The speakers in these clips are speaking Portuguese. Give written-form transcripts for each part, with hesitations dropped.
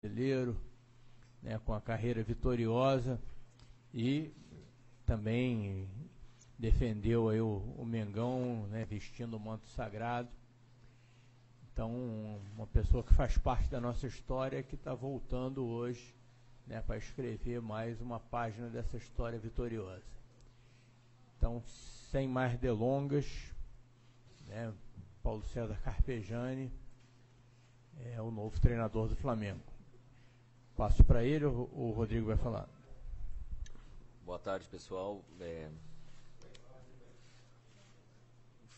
brasileiro, né, com a carreira vitoriosa, e também defendeu aí o Mengão, né, vestindo o manto sagrado. Então, uma pessoa que faz parte da nossa história, que está voltando hoje, né, para escrever mais uma página dessa história vitoriosa. Então, sem mais delongas, né, Paulo César Carpegiani é o novo treinador do Flamengo. Passo para ele, o Rodrigo vai falar. Boa tarde, pessoal.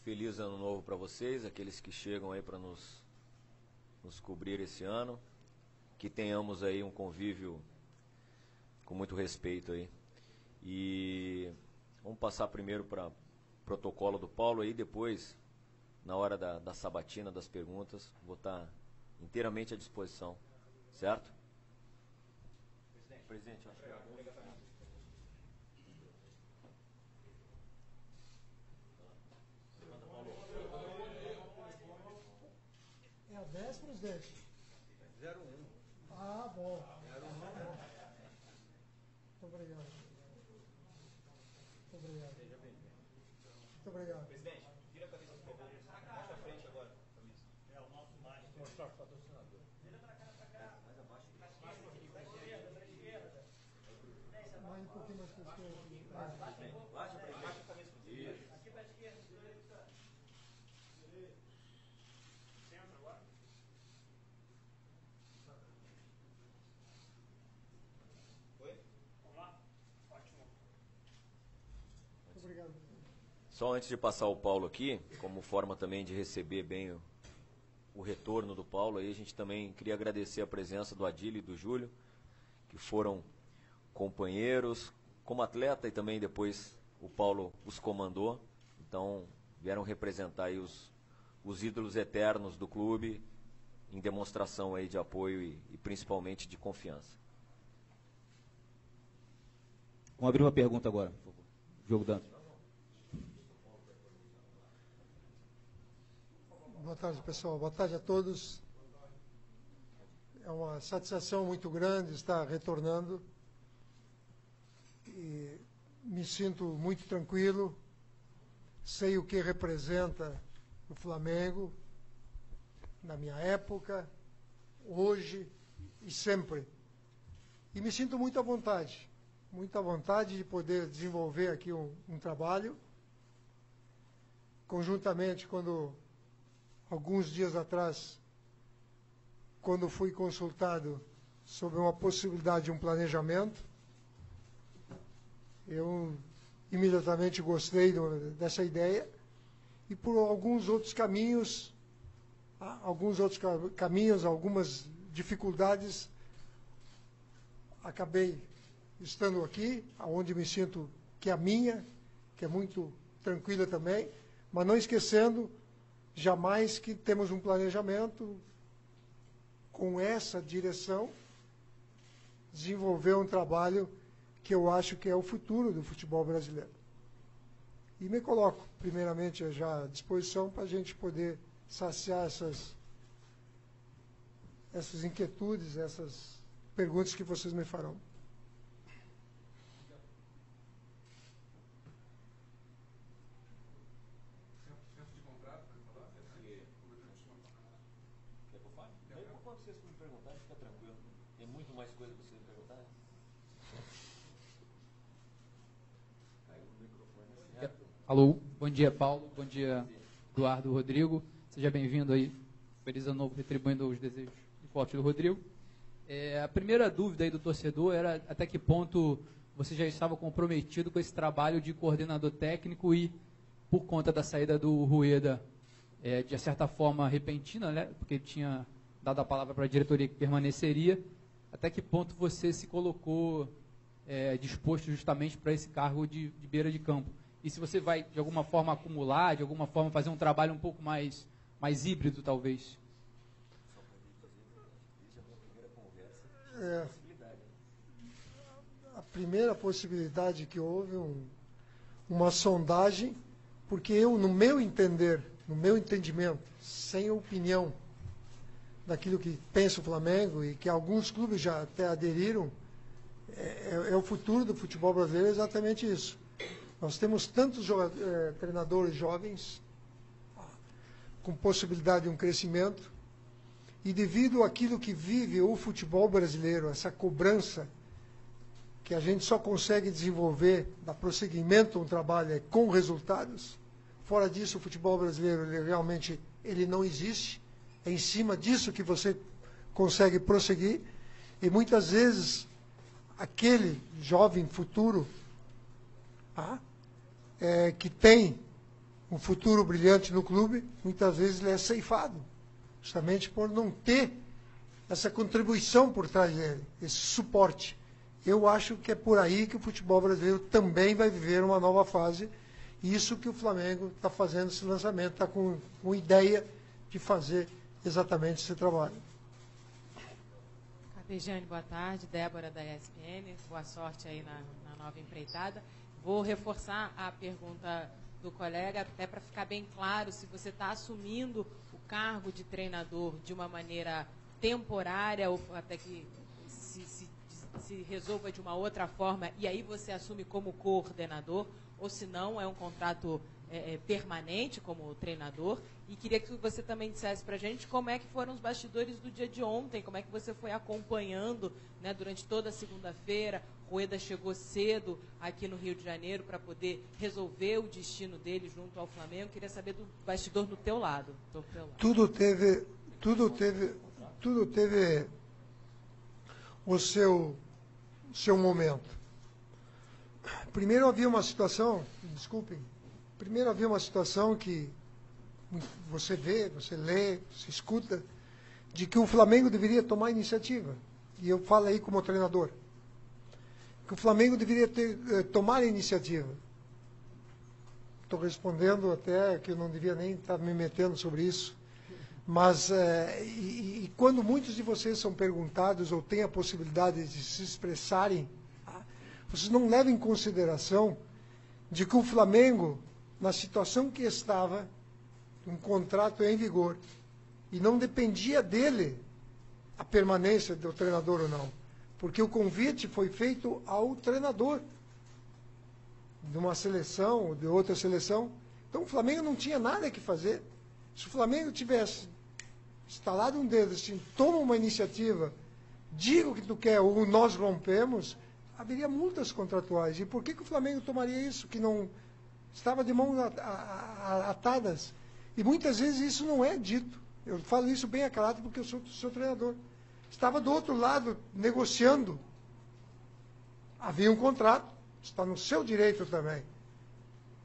Feliz ano novo para vocês, aqueles que chegam aí para nos cobrir esse ano. Que tenhamos aí um convívio com muito respeito aí. E vamos passar primeiro para o protocolo do Paulo aí, depois, na hora da sabatina, das perguntas, vou estar inteiramente à disposição, certo? Presidente, acho que é bom. É a 10, presidente? 01. Ah, bom. 01. Muito obrigado. Muito obrigado. Seja bem-vindo. Muito obrigado. Presidente, vira a cabeça do favor. Mais pra frente agora. É o nosso mais. Mostrar o patrocinador. Mais abaixo. Mais um pouquinho pra esquerda. Mais um pouquinho mais para a esquerda. Baixa pra frente. Baixa a cabeça do Isso. Aqui pra esquerda. Centro agora. Oi? Vamos lá? Ótimo. Muito obrigado. Só antes de passar o Paulo aqui, como forma também de receber bem o retorno do Paulo, aí a gente também queria agradecer a presença do Adílio e do Júlio, que foram companheiros como atleta, e também depois o Paulo os comandou. Então vieram representar aí os ídolos eternos do clube, em demonstração aí de apoio e principalmente de confiança. Vamos abrir uma pergunta agora, por favor. Diogo Dantas. Boa tarde, pessoal. Boa tarde a todos. É uma satisfação muito grande estar retornando. E me sinto muito tranquilo. Sei o que representa o Flamengo na minha época, hoje e sempre. E me sinto muito à vontade de poder desenvolver aqui um trabalho. Conjuntamente, alguns dias atrás, quando fui consultado sobre uma possibilidade de um planejamento, eu imediatamente gostei dessa ideia, e por alguns outros caminhos, algumas dificuldades, acabei estando aqui, onde me sinto que é a minha, que é muito tranquila também, mas não esquecendo jamais que temos um planejamento com essa direção, desenvolver um trabalho que eu acho que é o futuro do futebol brasileiro. E me coloco, primeiramente, já à disposição para a gente poder saciar essas inquietudes, essas perguntas que vocês me farão. Quando vocês me perguntarem, fica tranquilo. Tem muito mais coisa para vocês me perguntarem. Alô, bom dia, Paulo, bom dia, Eduardo, Rodrigo. Seja bem-vindo aí. Feliz ano novo, retribuindo os desejos fortes do Rodrigo. A primeira dúvida aí do torcedor era até que ponto você já estava comprometido com esse trabalho de coordenador técnico e, por conta da saída do Rueda, de certa forma repentina, né, porque ele tinha dado a palavra para a diretoria que permaneceria, até que ponto você se colocou disposto justamente para esse cargo de beira de campo? E se você vai, de alguma forma, acumular, de alguma forma fazer um trabalho um pouco mais híbrido, talvez? A primeira possibilidade que houve, uma sondagem, porque eu, no meu entender, no meu entendimento, sem opinião, daquilo que pensa o Flamengo e que alguns clubes já até aderiram, é o futuro do futebol brasileiro, é exatamente isso. Nós temos tantos treinadores jovens com possibilidade de um crescimento e devido àquilo que vive o futebol brasileiro, essa cobrança que a gente só consegue desenvolver, dar prosseguimento a um trabalho com resultados. Fora disso, o futebol brasileiro ele não existe. É em cima disso que você consegue prosseguir. E muitas vezes, aquele jovem futuro que tem um futuro brilhante no clube, muitas vezes ele é ceifado, justamente por não ter essa contribuição por trás dele, esse suporte. Eu acho que é por aí que o futebol brasileiro também vai viver uma nova fase. Isso que o Flamengo está fazendo esse lançamento, está com ideia de fazer exatamente esse trabalho. Carpegiani, boa tarde. Débora, da ESPN. Boa sorte aí na nova empreitada. Vou reforçar a pergunta do colega, até para ficar bem claro, se você está assumindo o cargo de treinador de uma maneira temporária, ou até que se resolva de uma outra forma, e aí você assume como coordenador, ou se não, é um contrato permanente como treinador. E queria que você também dissesse para a gente como é que foram os bastidores do dia de ontem, como é que você foi acompanhando, né, durante toda a segunda-feira. Rueda chegou cedo aqui no Rio de Janeiro para poder resolver o destino dele junto ao Flamengo. Queria saber do bastidor do teu lado. Tudo teve o seu momento. Primeiro havia uma situação que você vê, você lê, você escuta, de que o Flamengo deveria tomar iniciativa. E eu falo aí como treinador. Que o Flamengo deveria tomar a iniciativa. Estou respondendo até que eu não devia nem estar me metendo sobre isso. Mas, e quando muitos de vocês são perguntados ou têm a possibilidade de se expressarem, vocês não levam em consideração de que o Flamengo, na situação que estava, um contrato em vigor, e não dependia dele a permanência do treinador ou não. Porque o convite foi feito ao treinador de uma seleção ou de outra seleção. Então o Flamengo não tinha nada que fazer. Se o Flamengo tivesse estalado um dedo assim, toma uma iniciativa, diga o que tu quer ou nós rompemos, haveria multas contratuais. E por que o Flamengo tomaria isso? Que não estava de mãos atadas. E muitas vezes isso não é dito. Eu falo isso bem aclarado porque eu sou treinador. Estava do outro lado, negociando. Havia um contrato, está no seu direito também.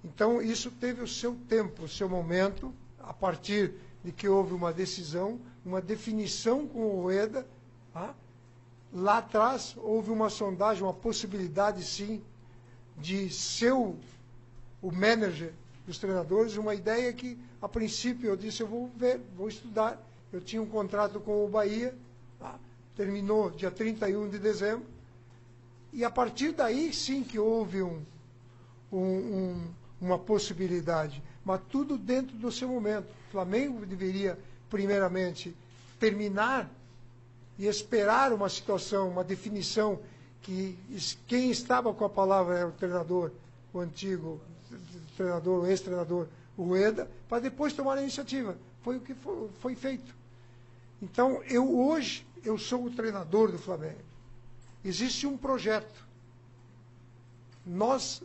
Então, isso teve o seu tempo, o seu momento, a partir de que houve uma decisão, uma definição com o Rueda. Lá atrás, houve uma sondagem, uma possibilidade, sim, de ser o manager dos treinadores, uma ideia que, a princípio, eu disse, eu vou ver, vou estudar. Eu tinha um contrato com o Bahia, terminou dia 31 de dezembro, e a partir daí sim que houve uma possibilidade, mas tudo dentro do seu momento. O Flamengo deveria, primeiramente, terminar e esperar uma situação, uma definição, que quem estava com a palavra era o treinador, o antigo treinador, o ex-treinador, o Rueda, para depois tomar a iniciativa. Foi o que foi feito. Então, hoje, eu sou o treinador do Flamengo. Existe um projeto. Nós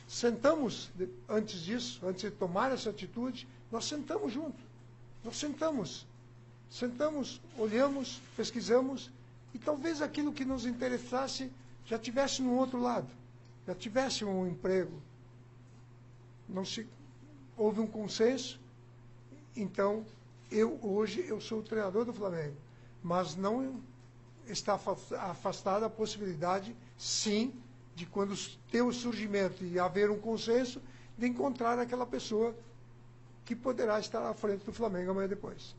sentamos, antes disso, antes de tomar essa atitude, nós sentamos juntos. Nós sentamos, olhamos, pesquisamos, e talvez aquilo que nos interessasse já tivesse no outro lado, já tivesse um emprego. Houve um consenso, então, hoje eu sou o treinador do Flamengo. Mas não está afastada a possibilidade, sim, de quando ter o surgimento e haver um consenso, de encontrar aquela pessoa que poderá estar à frente do Flamengo amanhã depois.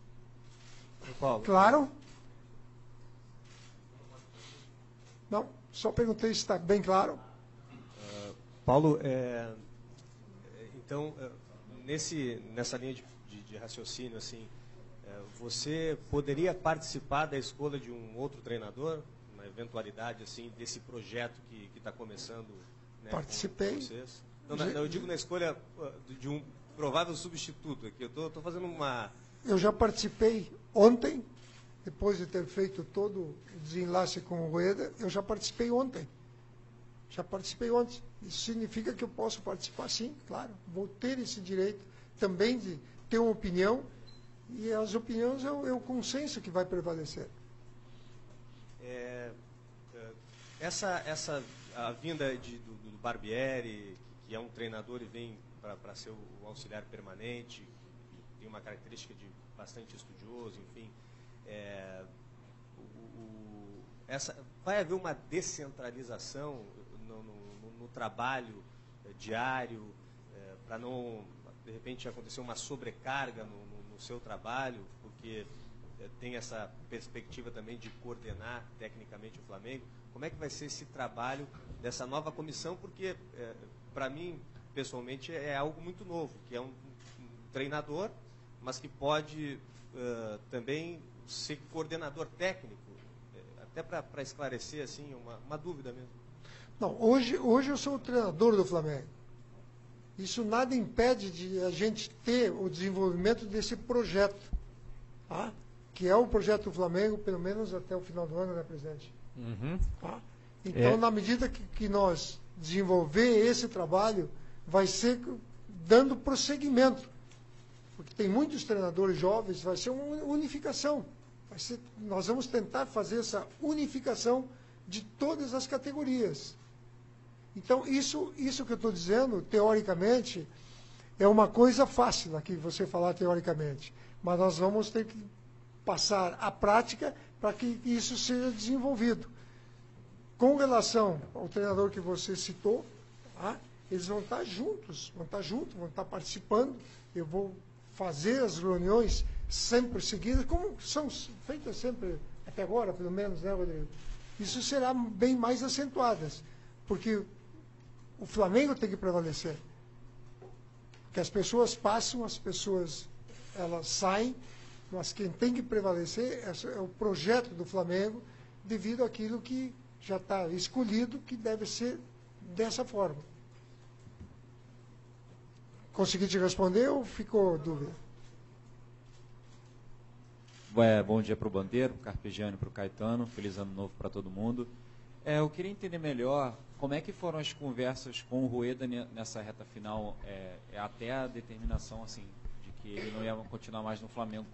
Paulo. Claro? Não, só perguntei se está bem claro. Paulo, então, nessa linha de raciocínio, assim, você poderia participar da escolha de um outro treinador, na eventualidade assim desse projeto que está começando, né, participei. com vocês? Não, eu digo na escolha de um provável substituto aqui. Eu estou fazendo uma... Eu já participei ontem, depois de ter feito todo o desenlace com o Rueda, eu já participei ontem. Já participei ontem. Isso significa que eu posso participar, sim, claro. Vou ter esse direito também de ter uma opinião, e as opiniões é o consenso que vai prevalecer. A vinda do Barbieri, que é um treinador e vem para ser o auxiliar permanente, tem uma característica de bastante estudioso, enfim, vai haver uma descentralização no trabalho diário, para não, de repente, acontecer uma sobrecarga no seu trabalho, porque tem essa perspectiva também de coordenar tecnicamente o Flamengo. Como é que vai ser esse trabalho dessa nova comissão? Porque, para mim, pessoalmente, é algo muito novo, que é um treinador, mas que pode também ser coordenador técnico, até para esclarecer assim, uma dúvida mesmo. Não, hoje eu sou o treinador do Flamengo. Isso nada impede de a gente ter o desenvolvimento desse projeto, tá? Que é o projeto do Flamengo, pelo menos até o final do ano, né, presidente? Uhum. Tá? Então, na medida que nós desenvolver esse trabalho, vai ser dando prosseguimento. Porque tem muitos treinadores jovens, vai ser uma unificação. Nós vamos tentar fazer essa unificação de todas as categorias. Então, isso que eu estou dizendo, teoricamente, é uma coisa fácil aqui você falar teoricamente. Mas nós vamos ter que passar à prática para que isso seja desenvolvido. Com relação ao treinador que você citou, tá? Eles vão estar juntos, vão estar participando. Eu vou fazer as reuniões sempre seguidas, como são feitas sempre até agora, pelo menos, né, Rodrigo? Isso será bem mais acentuadas, porque o Flamengo tem que prevalecer. Que as pessoas passam, as pessoas elas saem, mas quem tem que prevalecer é o projeto do Flamengo, devido àquilo que já está escolhido, que deve ser dessa forma. Consegui te responder ou ficou dúvida? Bom dia para o Bandeiro, para o Carpegiani, para o Caetano. Feliz ano novo para todo mundo. Eu queria entender melhor como é que foram as conversas com o Rueda nessa reta final, até a determinação assim, de que ele não ia continuar mais no Flamengo.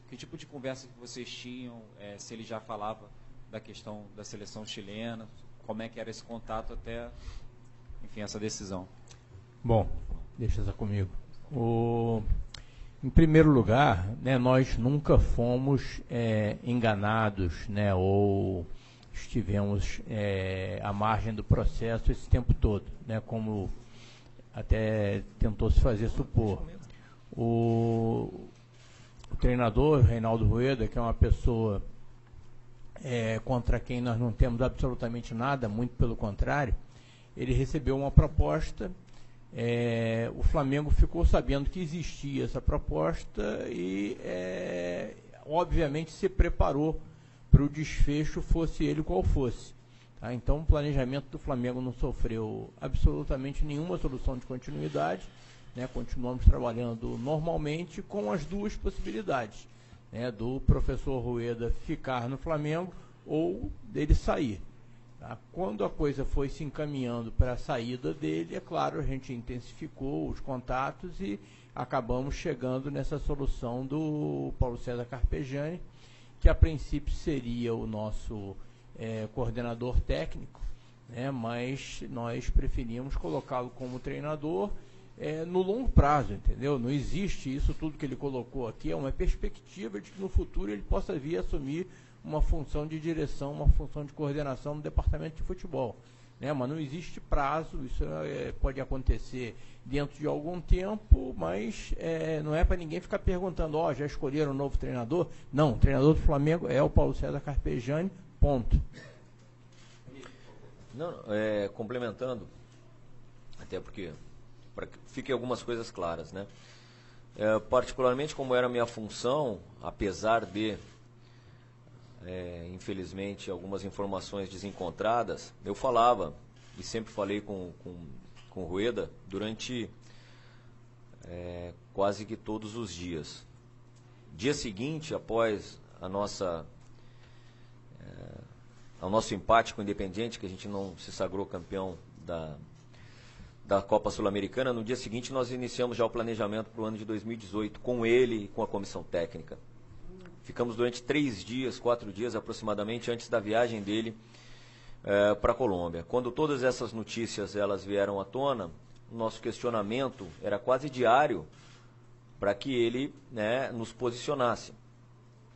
Que tipo de conversa que vocês tinham, se ele já falava da questão da seleção chilena, como é que era esse contato até, enfim, essa decisão? Bom, deixa isso comigo. Em primeiro lugar, né, nós nunca fomos enganados, né, ou estivemos à margem do processo esse tempo todo, né, como até tentou se fazer supor. O treinador, Reinaldo Rueda, que é uma pessoa contra quem nós não temos absolutamente nada, muito pelo contrário, ele recebeu uma proposta. O Flamengo ficou sabendo que existia essa proposta e, obviamente, se preparou para o desfecho, fosse ele qual fosse. Tá? Então, o planejamento do Flamengo não sofreu absolutamente nenhuma solução de continuidade. Né? Continuamos trabalhando normalmente com as duas possibilidades, né? Do professor Rueda ficar no Flamengo ou dele sair. Tá? Quando a coisa foi se encaminhando para a saída dele, é claro, a gente intensificou os contatos e acabamos chegando nessa solução do Paulo César Carpegiani, que a princípio seria o nosso coordenador técnico, né? Mas nós preferimos colocá-lo como treinador no longo prazo, entendeu? Não existe isso tudo que ele colocou aqui, é uma perspectiva de que no futuro ele possa vir a assumir uma função de direção, uma função de coordenação no departamento de futebol, né? Mas não existe prazo, isso pode acontecer dentro de algum tempo, mas não é para ninguém ficar perguntando, já escolheram um novo treinador? Não, o treinador do Flamengo é o Paulo César Carpegiani, ponto. Não, complementando, até porque, para que fiquem algumas coisas claras, né? particularmente como era a minha função, apesar de, infelizmente, algumas informações desencontradas, eu falava, e sempre falei com o Rueda, durante quase que todos os dias. Dia seguinte, após ao nosso empate com o Independiente, que a gente não se sagrou campeão da Copa Sul-Americana, no dia seguinte nós iniciamos já o planejamento para o ano de 2018, com ele e com a comissão técnica. Ficamos durante 4 dias aproximadamente, antes da viagem dele para a Colômbia. Quando todas essas notícias elas vieram à tona, o nosso questionamento era quase diário para que ele, né, nos posicionasse.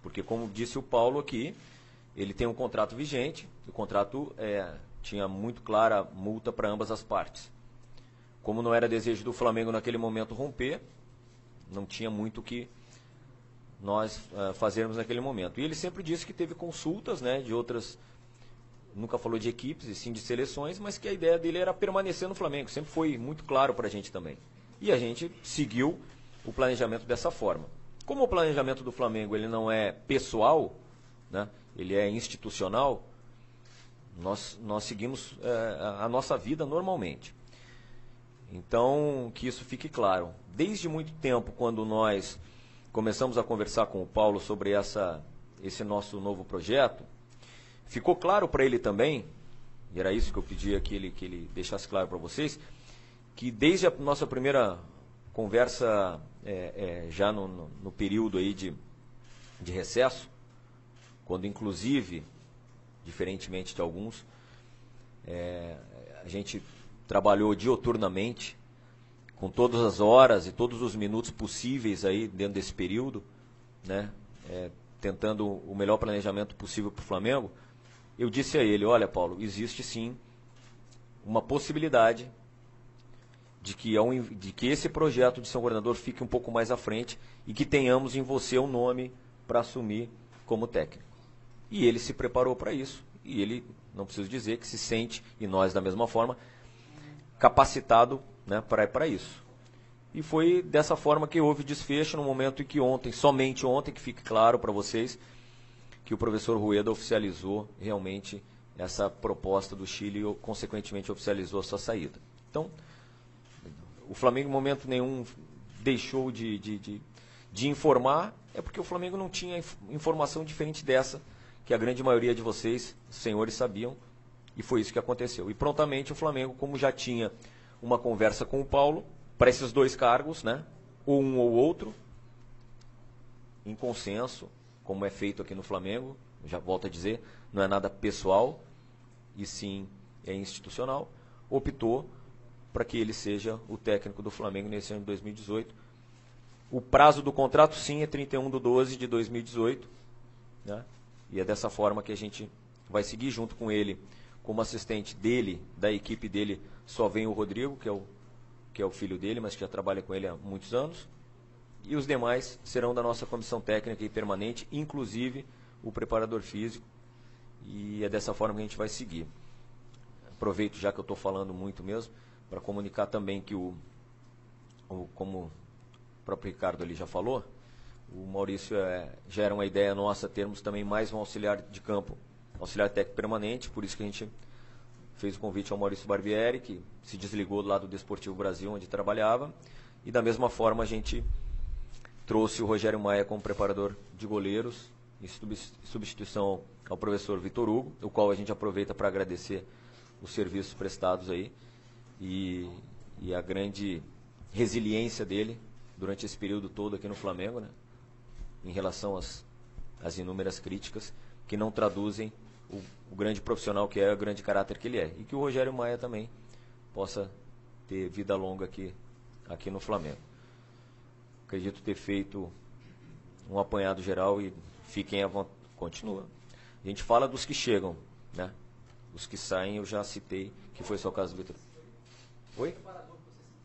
Porque, como disse o Paulo aqui, ele tem um contrato vigente, o contrato tinha muito clara multa para ambas as partes. Como não era desejo do Flamengo naquele momento romper, não tinha muito o que nós fazermos naquele momento. E ele sempre disse que teve consultas, né, de outras, nunca falou de equipes e sim de seleções, mas que a ideia dele era permanecer no Flamengo. Sempre foi muito claro para a gente também. E a gente seguiu o planejamento dessa forma. Como o planejamento do Flamengo ele não é pessoal, né, ele é institucional, nós seguimos a nossa vida normalmente. Então, que isso fique claro. Desde muito tempo, quando nós começamos a conversar com o Paulo sobre esse nosso novo projeto, ficou claro para ele também, e era isso que eu pedia que ele deixasse claro para vocês, que desde a nossa primeira conversa, já no período aí de recesso, quando inclusive, diferentemente de alguns, a gente trabalhou dioturnamente, com todas as horas e todos os minutos possíveis aí dentro desse período, né, tentando o melhor planejamento possível para o Flamengo. Eu disse a ele: olha, Paulo, existe sim uma possibilidade de que esse projeto de São Governador fique um pouco mais à frente e que tenhamos em você um nome para assumir como técnico. E ele se preparou para isso, e ele, não preciso dizer, que se sente, e nós da mesma forma, capacitado, né, para isso. E foi dessa forma que houve desfecho no momento em que somente ontem, que fique claro para vocês, que o professor Rueda oficializou realmente essa proposta do Chile e, consequentemente, oficializou a sua saída. Então, o Flamengo em momento nenhum deixou de informar, porque o Flamengo não tinha informação diferente dessa, que a grande maioria de vocês, senhores, sabiam, e foi isso que aconteceu. E prontamente o Flamengo, como já tinha uma conversa com o Paulo, para esses 2 cargos, né, ou um ou outro, em consenso, como é feito aqui no Flamengo, já volto a dizer, não é nada pessoal, e sim é institucional, optou para que ele seja o técnico do Flamengo nesse ano de 2018. O prazo do contrato, sim, é 31/12/2018, né, e é dessa forma que a gente vai seguir junto com ele. Como assistente dele, da equipe dele, só vem o Rodrigo, que é o filho dele, mas que já trabalha com ele há muitos anos. E os demais serão da nossa comissão técnica e permanente, inclusive o preparador físico. E é dessa forma que a gente vai seguir. Aproveito, já que eu estou falando muito mesmo, para comunicar também que como o próprio Ricardo ali já falou, o Maurício já era uma ideia nossa termos também mais um auxiliar de campo, auxiliar técnico permanente, por isso que a gente fez o convite ao Maurício Barbieri, que se desligou do lado do Desportivo Brasil, onde trabalhava, e da mesma forma a gente trouxe o Rogério Maia como preparador de goleiros, em substituição ao professor Vitor Hugo, o qual a gente aproveita para agradecer os serviços prestados aí, e a grande resiliência dele durante esse período todo aqui no Flamengo, né, em relação às inúmeras críticas, que não traduzem o grande profissional que é, o grande caráter que ele é. E que o Rogério Maia também possa ter vida longa aqui no Flamengo. Acredito ter feito um apanhado geral e fiquem à vontade. Continua. A gente fala dos que chegam, né? Os que saem eu já citei, que foi só o caso do Vitor. Oi?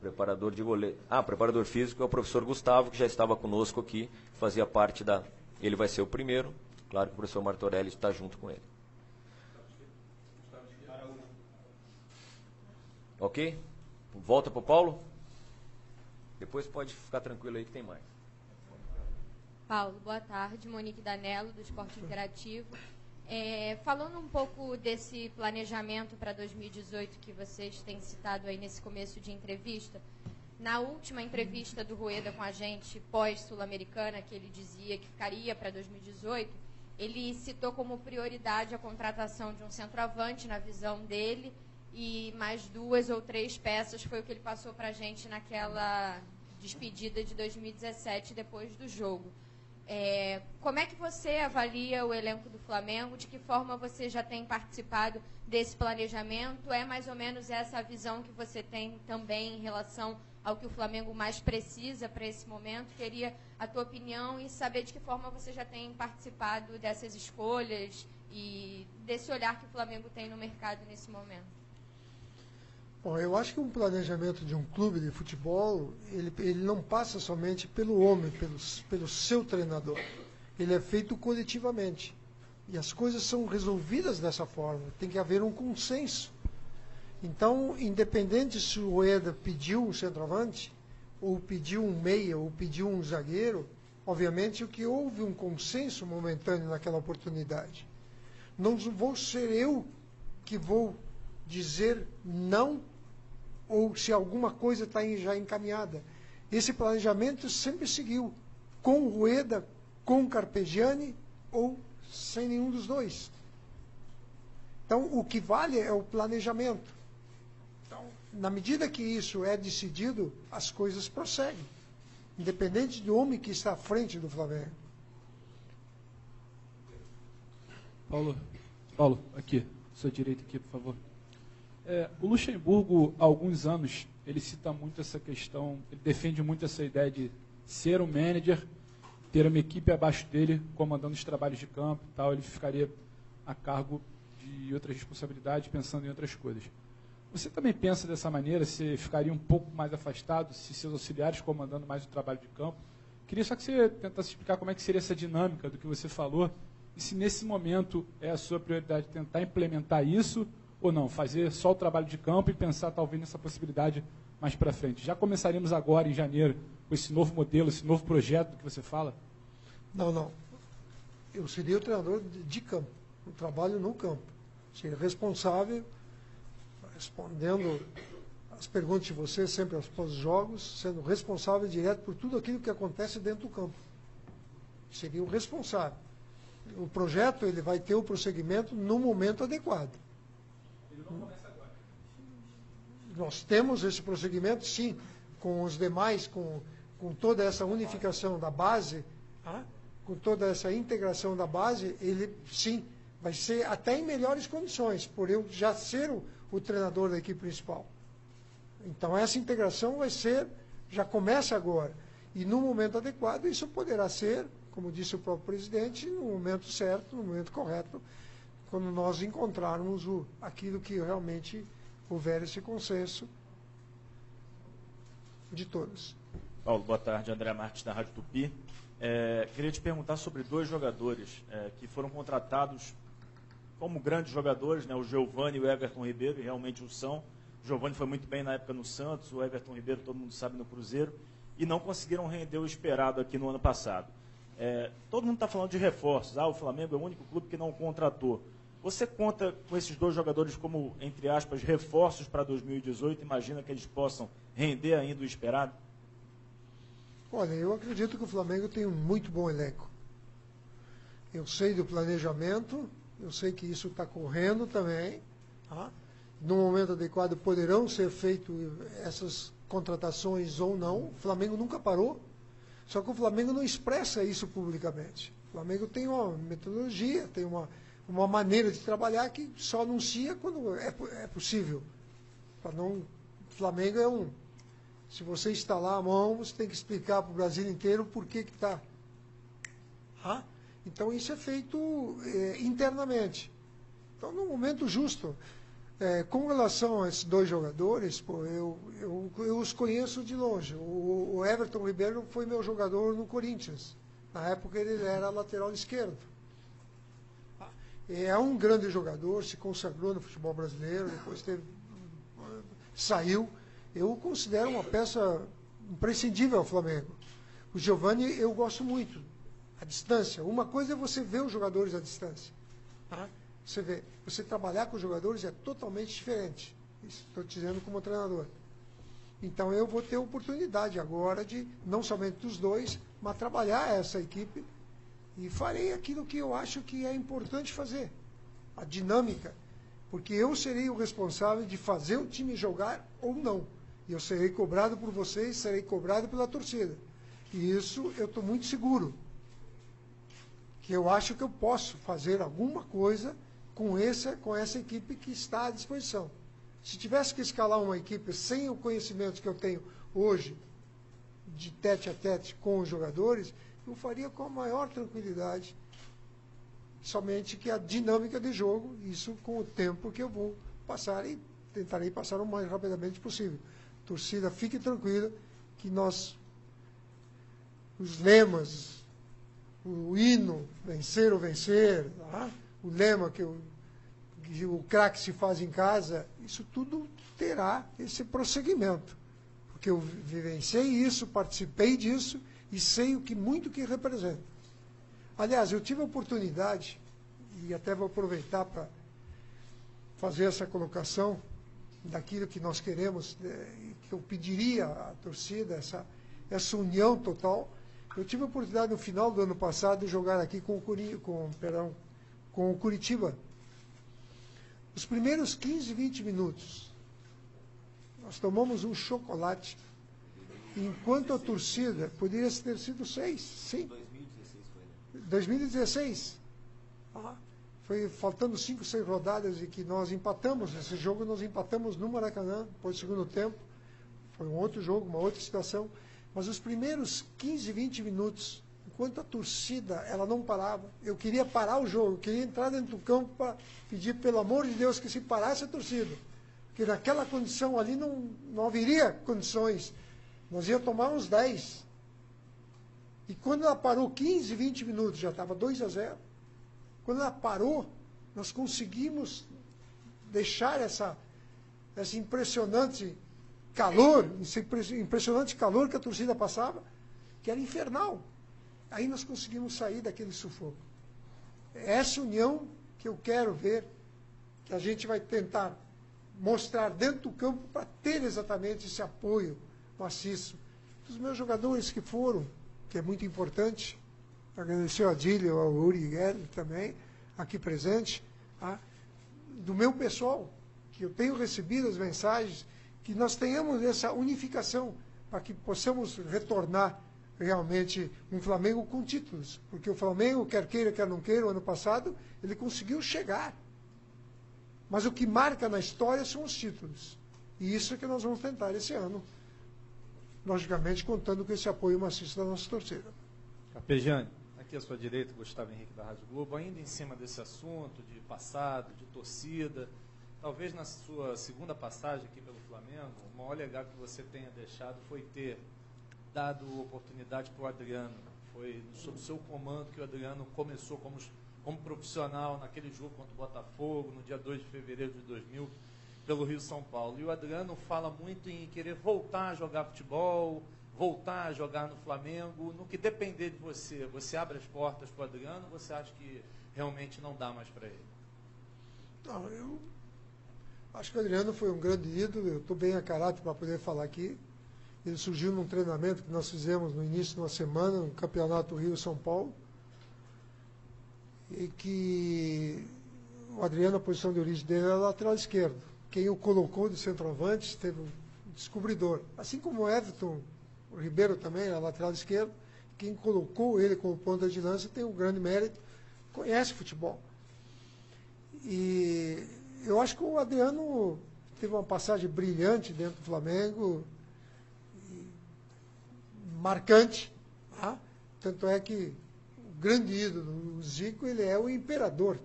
Preparador de goleiro. Preparador físico é o professor Gustavo, que já estava conosco aqui, fazia parte da... Ele vai ser o primeiro. Claro que o professor Martorelli está junto com ele. Ok? Volta para o Paulo? Depois pode ficar tranquilo aí que tem mais. Paulo, boa tarde. Monique Danello, do Esporte Interativo. Falando um pouco desse planejamento para 2018 que vocês têm citado aí nesse começo de entrevista, na última entrevista do Rueda com a gente, pós-Sul-Americana, que ele dizia que ficaria para 2018, ele citou como prioridade a contratação de um centroavante na visão dele e mais 2 ou 3 peças, foi o que ele passou para a gente naquela despedida de 2017 depois do jogo. Como é que você avalia o elenco do Flamengo? De que forma você já tem participado desse planejamento? É mais ou menos essa a visão que você tem também em relação ao que o Flamengo mais precisa para esse momento? Queria a tua opinião e saber de que forma você já tem participado dessas escolhas e desse olhar que o Flamengo tem no mercado nesse momento. Bom, eu acho que um planejamento de um clube de futebol, ele não passa somente pelo homem, pelo seu treinador. Ele é feito coletivamente. E as coisas são resolvidas dessa forma. Tem que haver um consenso. Então, independente se o Rueda pediu um centroavante, ou pediu um meia, ou pediu um zagueiro, obviamente que houve um consenso momentâneo naquela oportunidade. Não vou ser eu que vou dizer não, ou se alguma coisa está já encaminhada. Esse planejamento sempre seguiu, com o Rueda, com o Carpegiani, ou sem nenhum dos dois. Então, o que vale é o planejamento. Então, na medida que isso é decidido, as coisas prosseguem, independente do homem que está à frente do Flamengo. Paulo, aqui, sua direita aqui, por favor. O Luxemburgo, há alguns anos, ele cita muito essa questão, ele defende muito essa ideia de ser um manager, ter uma equipe abaixo dele, comandando os trabalhos de campo e tal, ele ficaria a cargo de outras responsabilidades, pensando em outras coisas. Você também pensa dessa maneira, você ficaria um pouco mais afastado, se seus auxiliares comandando mais o trabalho de campo? Queria só que você tentasse explicar como é que seria essa dinâmica do que você falou, e se nesse momento é a sua prioridade tentar implementar isso, ou não, fazer só o trabalho de campo e pensar talvez nessa possibilidade mais para frente. Já começaríamos agora, em janeiro, com esse novo modelo, esse novo projeto que você fala? Não. Eu seria o treinador de campo, o trabalho no campo. Seria responsável, respondendo as perguntas de você sempre após os jogos, sendo responsável direto por tudo aquilo que acontece dentro do campo. Seria o responsável. O projeto ele vai ter o prosseguimento no momento adequado. Ele não começa agora. Nós temos esse prosseguimento, sim, com os demais, com toda essa unificação da base, com toda essa integração da base, ele, sim, vai ser até em melhores condições, por eu já ser o treinador da equipe principal. Então, essa integração já começa agora. E no momento adequado, isso poderá ser, como disse o próprio presidente, no momento certo, no momento correto, quando nós encontrarmos aquilo que realmente houver esse consenso de todos. Paulo, boa tarde. André Marques, da Rádio Tupi. Queria te perguntar sobre 2 jogadores que foram contratados como grandes jogadores, né, o Giovani e o Everton Ribeiro, e realmente o são. O Giovani foi muito bem na época no Santos, o Everton Ribeiro, todo mundo sabe, no Cruzeiro, e não conseguiram render o esperado aqui no ano passado. Todo mundo está falando de reforços. O Flamengo é o único clube que não contratou. Você conta com esses 2 jogadores como, entre aspas, reforços para 2018? Imagina que eles possam render ainda o esperado? Olha, eu acredito que o Flamengo tem um muito bom elenco. Eu sei do planejamento, eu sei que isso está correndo também. No momento adequado poderão ser feitas essas contratações ou não. O Flamengo nunca parou, só que o Flamengo não expressa isso publicamente. O Flamengo tem uma metodologia, tem uma maneira de trabalhar que só anuncia quando é possível. O Flamengo se você instalar a mão, você tem que explicar para o Brasil inteiro por que está. Então, isso é feito internamente. Então, no momento justo, com relação a esses 2 jogadores, eu os conheço de longe. O Everton Ribeiro foi meu jogador no Corinthians. Na época, ele era lateral esquerdo. É um grande jogador, se consagrou no futebol brasileiro, depois saiu. Eu o considero uma peça imprescindível ao Flamengo. O Giovani eu gosto muito, à distância. Uma coisa é você ver os jogadores à distância. Tá? Você trabalhar com os jogadores é totalmente diferente. Isso estou dizendo como treinador. Então eu vou ter oportunidade agora de, não somente dos dois, mas trabalhar essa equipe e farei aquilo que eu acho que é importante fazer. A dinâmica. Porque eu serei o responsável de fazer o time jogar ou não. E eu serei cobrado por vocês, serei cobrado pela torcida. E isso eu estou muito seguro. Que eu acho que eu posso fazer alguma coisa com essa equipe que está à disposição. Se tivesse que escalar uma equipe sem o conhecimento que eu tenho hoje, de tete a tete com os jogadores, eu faria com a maior tranquilidade. Somente que a dinâmica de jogo, isso com o tempo que eu vou passar e tentarei passar o mais rapidamente possível. Torcida, fique tranquila que nós, os lemas, o hino, vencer ou vencer, tá? O lema que o craque se faz em casa, isso tudo terá esse prosseguimento. Porque eu vivenciei isso, participei disso e sei muito que representa. Aliás, eu tive a oportunidade, e até vou aproveitar para fazer essa colocação daquilo que nós queremos, que eu pediria à torcida, essa união total. Eu tive a oportunidade no final do ano passado de jogar aqui com o Curitiba. Os primeiros 15, 20 minutos, nós tomamos um chocolate, enquanto a torcida, poderia ter sido 6, sim. 2016. Foi faltando 5, 6 rodadas e que nós empatamos esse jogo, nós empatamos no Maracanã, depois do segundo tempo. Foi um outro jogo, uma outra situação. Mas os primeiros 15, 20 minutos, enquanto a torcida ela não parava, eu queria parar o jogo, eu queria entrar dentro do campo para pedir, pelo amor de Deus, que se parasse a torcida. Porque naquela condição ali não haveria condições. Nós íamos tomar uns 10. E quando ela parou 15, 20 minutos, já estava 2-0. Quando ela parou, nós conseguimos deixar esse impressionante calor, esse impressionante calor que a torcida passava, que era infernal. Aí nós conseguimos sair daquele sufoco. É essa união que eu quero ver, que a gente vai tentar mostrar dentro do campo para ter exatamente esse apoio maciço. Dos meus jogadores que foram, que é muito importante, agradecer ao Adílio, ao Uri Guerra também, aqui presente, do meu pessoal, que eu tenho recebido as mensagens, que nós tenhamos essa unificação, para que possamos retornar realmente um Flamengo com títulos. Porque o Flamengo, quer queira, quer não queira, o ano passado, ele conseguiu chegar. Mas o que marca na história são os títulos. E isso é que nós vamos tentar esse ano. Logicamente, contando com esse apoio maciço da nossa torcida. Carpegiani, aqui à sua direita, Gustavo Henrique da Rádio Globo, ainda em cima desse assunto de passado, de torcida, talvez na sua segunda passagem aqui pelo Flamengo, o maior legado que você tenha deixado foi ter dado oportunidade para o Adriano. Foi sob o seu comando que o Adriano começou como profissional naquele jogo contra o Botafogo, no dia 2 de fevereiro de 2000, pelo Rio São Paulo. E o Adriano fala muito em querer voltar a jogar futebol, voltar a jogar no Flamengo. No que depender de você, você abre as portas para o Adriano ou você acha que realmente não dá mais para ele? Não, eu acho que o Adriano foi um grande ídolo, eu estou bem a caráter para poder falar aqui. Ele surgiu num treinamento que nós fizemos no início de uma semana, no Campeonato Rio-São Paulo, e que o Adriano, a posição de origem dele era lateral esquerdo. Quem o colocou de centroavante teve um descobridor. Assim como o Everton, o Ribeiro também era lateral esquerdo, quem colocou ele como ponta de lança tem um grande mérito, conhece futebol. E eu acho que o Adriano teve uma passagem brilhante dentro do Flamengo, marcante, tá? Tanto é que o grande ídolo, o Zico, ele é o imperador.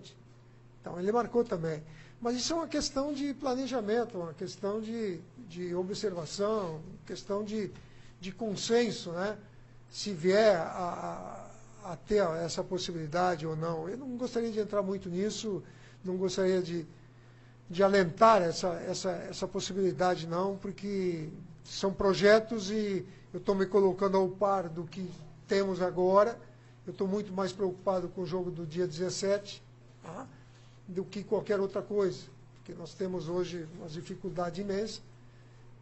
Então ele marcou também. Mas isso é uma questão de planejamento, uma questão de observação, questão de consenso, né? Se vier a ter essa possibilidade ou não. Eu não gostaria de entrar muito nisso, não gostaria de de alentar essa possibilidade, não, porque são projetos e eu estou me colocando ao par do que temos agora. Eu estou muito mais preocupado com o jogo do dia 17 do que qualquer outra coisa, porque nós temos hoje uma dificuldade imensa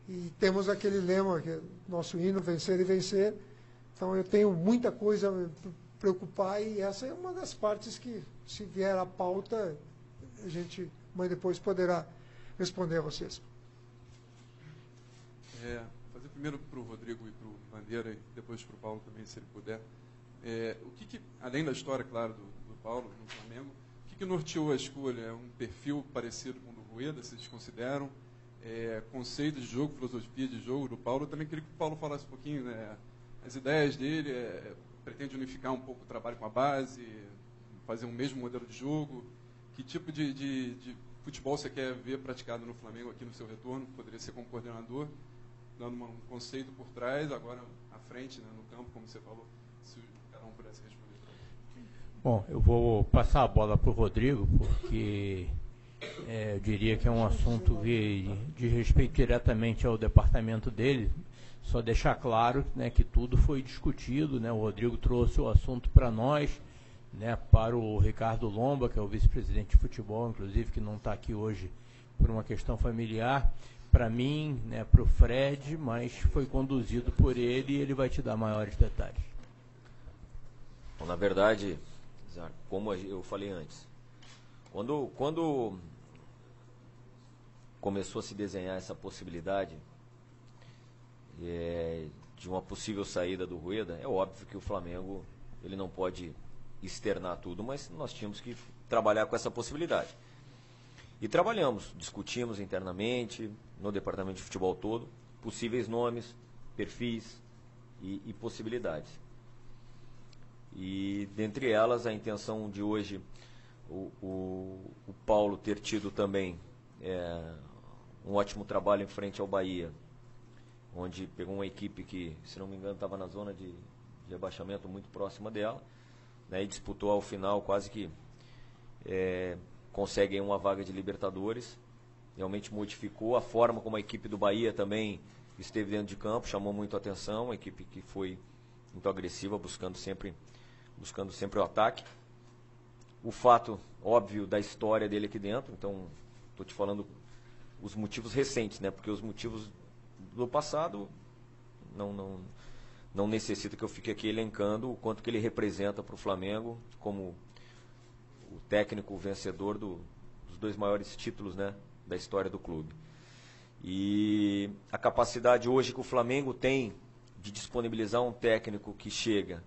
e temos aquele lema, que é nosso hino, vencer e vencer. Então eu tenho muita coisa a preocupar e essa é uma das partes que, se vier à pauta, a gente mas depois poderá responder a vocês. Fazer primeiro para o Rodrigo e para o Bandeira e depois para o Paulo também, se ele puder. O que, além da história, claro, do Paulo no Flamengo, o que norteou a escolha? É um perfil parecido com o do Rueda, vocês consideram? Conceitos de jogo, filosofia de jogo do Paulo? Eu também queria que o Paulo falasse um pouquinho, né, as ideias dele, pretende unificar um pouco o trabalho com a base, fazer um mesmo modelo de jogo. Que tipo de futebol você quer ver praticado no Flamengo aqui no seu retorno? Poderia ser como coordenador, dando um conceito por trás, agora à frente, né, no campo, como você falou, se cada um pudesse responder. Bom, eu vou passar a bola para o Rodrigo, porque eu diria que é um assunto que diz respeito diretamente ao departamento dele. Só deixar claro, né, que tudo foi discutido, né, o Rodrigo trouxe o assunto para nós, né, para o Ricardo Lomba, que é o vice-presidente de futebol, inclusive, que não está aqui hoje por uma questão familiar, para mim, né, para o Fred, mas foi conduzido por ele e ele vai te dar maiores detalhes. Bom, na verdade, como eu falei antes, quando começou a se desenhar essa possibilidade de uma possível saída do Rueda, é óbvio que o Flamengo ele não pode externar tudo, mas nós tínhamos que trabalhar com essa possibilidade. E trabalhamos, discutimos internamente, no departamento de futebol todo, possíveis nomes, perfis e possibilidades. E dentre elas, a intenção de hoje, o Paulo ter tido também um ótimo trabalho em frente ao Bahia, onde pegou uma equipe que, se não me engano, estava na zona de rebaixamento muito próxima dela, né, e disputou ao final, quase que consegue uma vaga de Libertadores. Realmente modificou a forma como a equipe do Bahia também esteve dentro de campo, chamou muito a atenção, uma equipe que foi muito agressiva, buscando sempre o ataque. O fato óbvio da história dele aqui dentro, então estou te falando os motivos recentes, né, porque os motivos do passado não necessita que eu fique aqui elencando o quanto que ele representa para o Flamengo como o técnico vencedor dos 2 maiores títulos, né, da história do clube. E a capacidade hoje que o Flamengo tem de disponibilizar um técnico que chega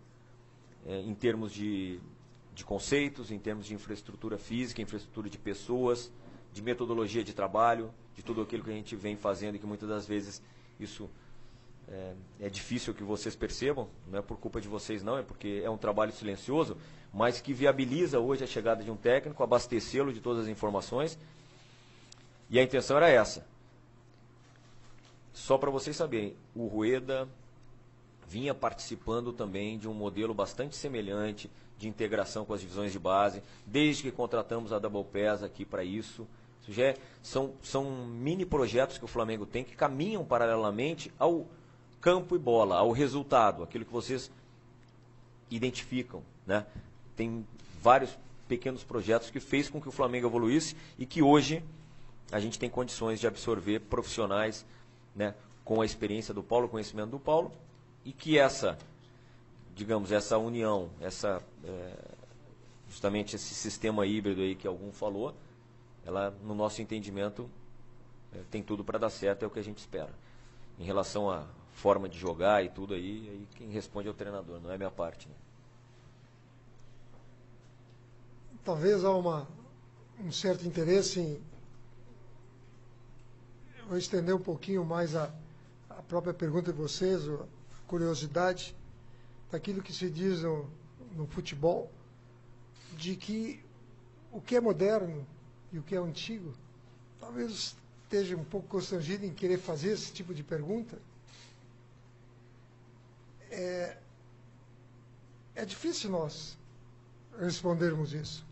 em termos de conceitos, em termos de infraestrutura física, infraestrutura de pessoas, de metodologia de trabalho, de tudo aquilo que a gente vem fazendo e que muitas das vezes isso é difícil que vocês percebam, não é por culpa de vocês não, é porque é um trabalho silencioso, mas que viabiliza hoje a chegada de um técnico, abastecê-lo de todas as informações, e a intenção era essa. Só para vocês saberem, o Rueda vinha participando também de um modelo bastante semelhante de integração com as divisões de base, desde que contratamos a Double Pass aqui para isso. Isso já são mini projetos que o Flamengo tem que caminham paralelamente ao campo e bola, ao resultado, aquilo que vocês identificam, né? Tem vários pequenos projetos que fez com que o Flamengo evoluísse e que hoje a gente tem condições de absorver profissionais, né, com a experiência do Paulo, o conhecimento do Paulo, e que essa união, justamente esse sistema híbrido aí que algum falou, ela, no nosso entendimento, tem tudo para dar certo, é o que a gente espera. Em relação à forma de jogar e tudo aí quem responde é o treinador, não é a minha parte, né? Talvez há um certo interesse em... Eu vou estender um pouquinho mais a própria pergunta de vocês, a curiosidade daquilo que se diz no futebol, de que o que é moderno e o que é antigo, talvez esteja um pouco constrangido em querer fazer esse tipo de pergunta. É difícil nós respondermos isso.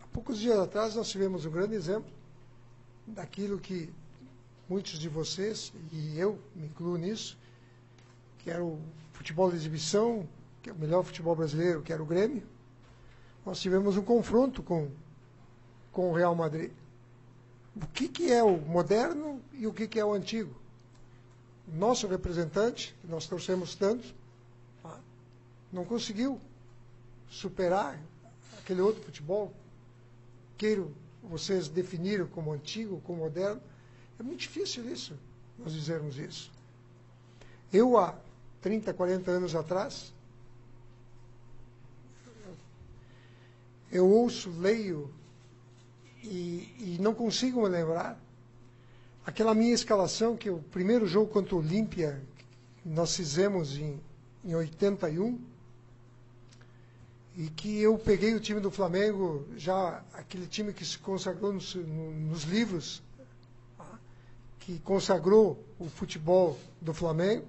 Há poucos dias atrás nós tivemos um grande exemplo daquilo que muitos de vocês, e eu me incluo nisso, que era o futebol de exibição, que é o melhor futebol brasileiro, que era o Grêmio, nós tivemos um confronto com o Real Madrid. O que é o moderno e o que é o antigo? Nosso representante, que nós torcemos tanto, não conseguiu superar aquele outro futebol. Queiram vocês definiram como antigo, como moderno. É muito difícil isso, nós dizermos isso. Eu, há 30, 40 anos atrás, eu ouço, leio e não consigo me lembrar aquela minha escalação, que o primeiro jogo contra o Olímpia nós fizemos em 81, e que eu peguei o time do Flamengo, já aquele time que se consagrou nos livros, que consagrou o futebol do Flamengo.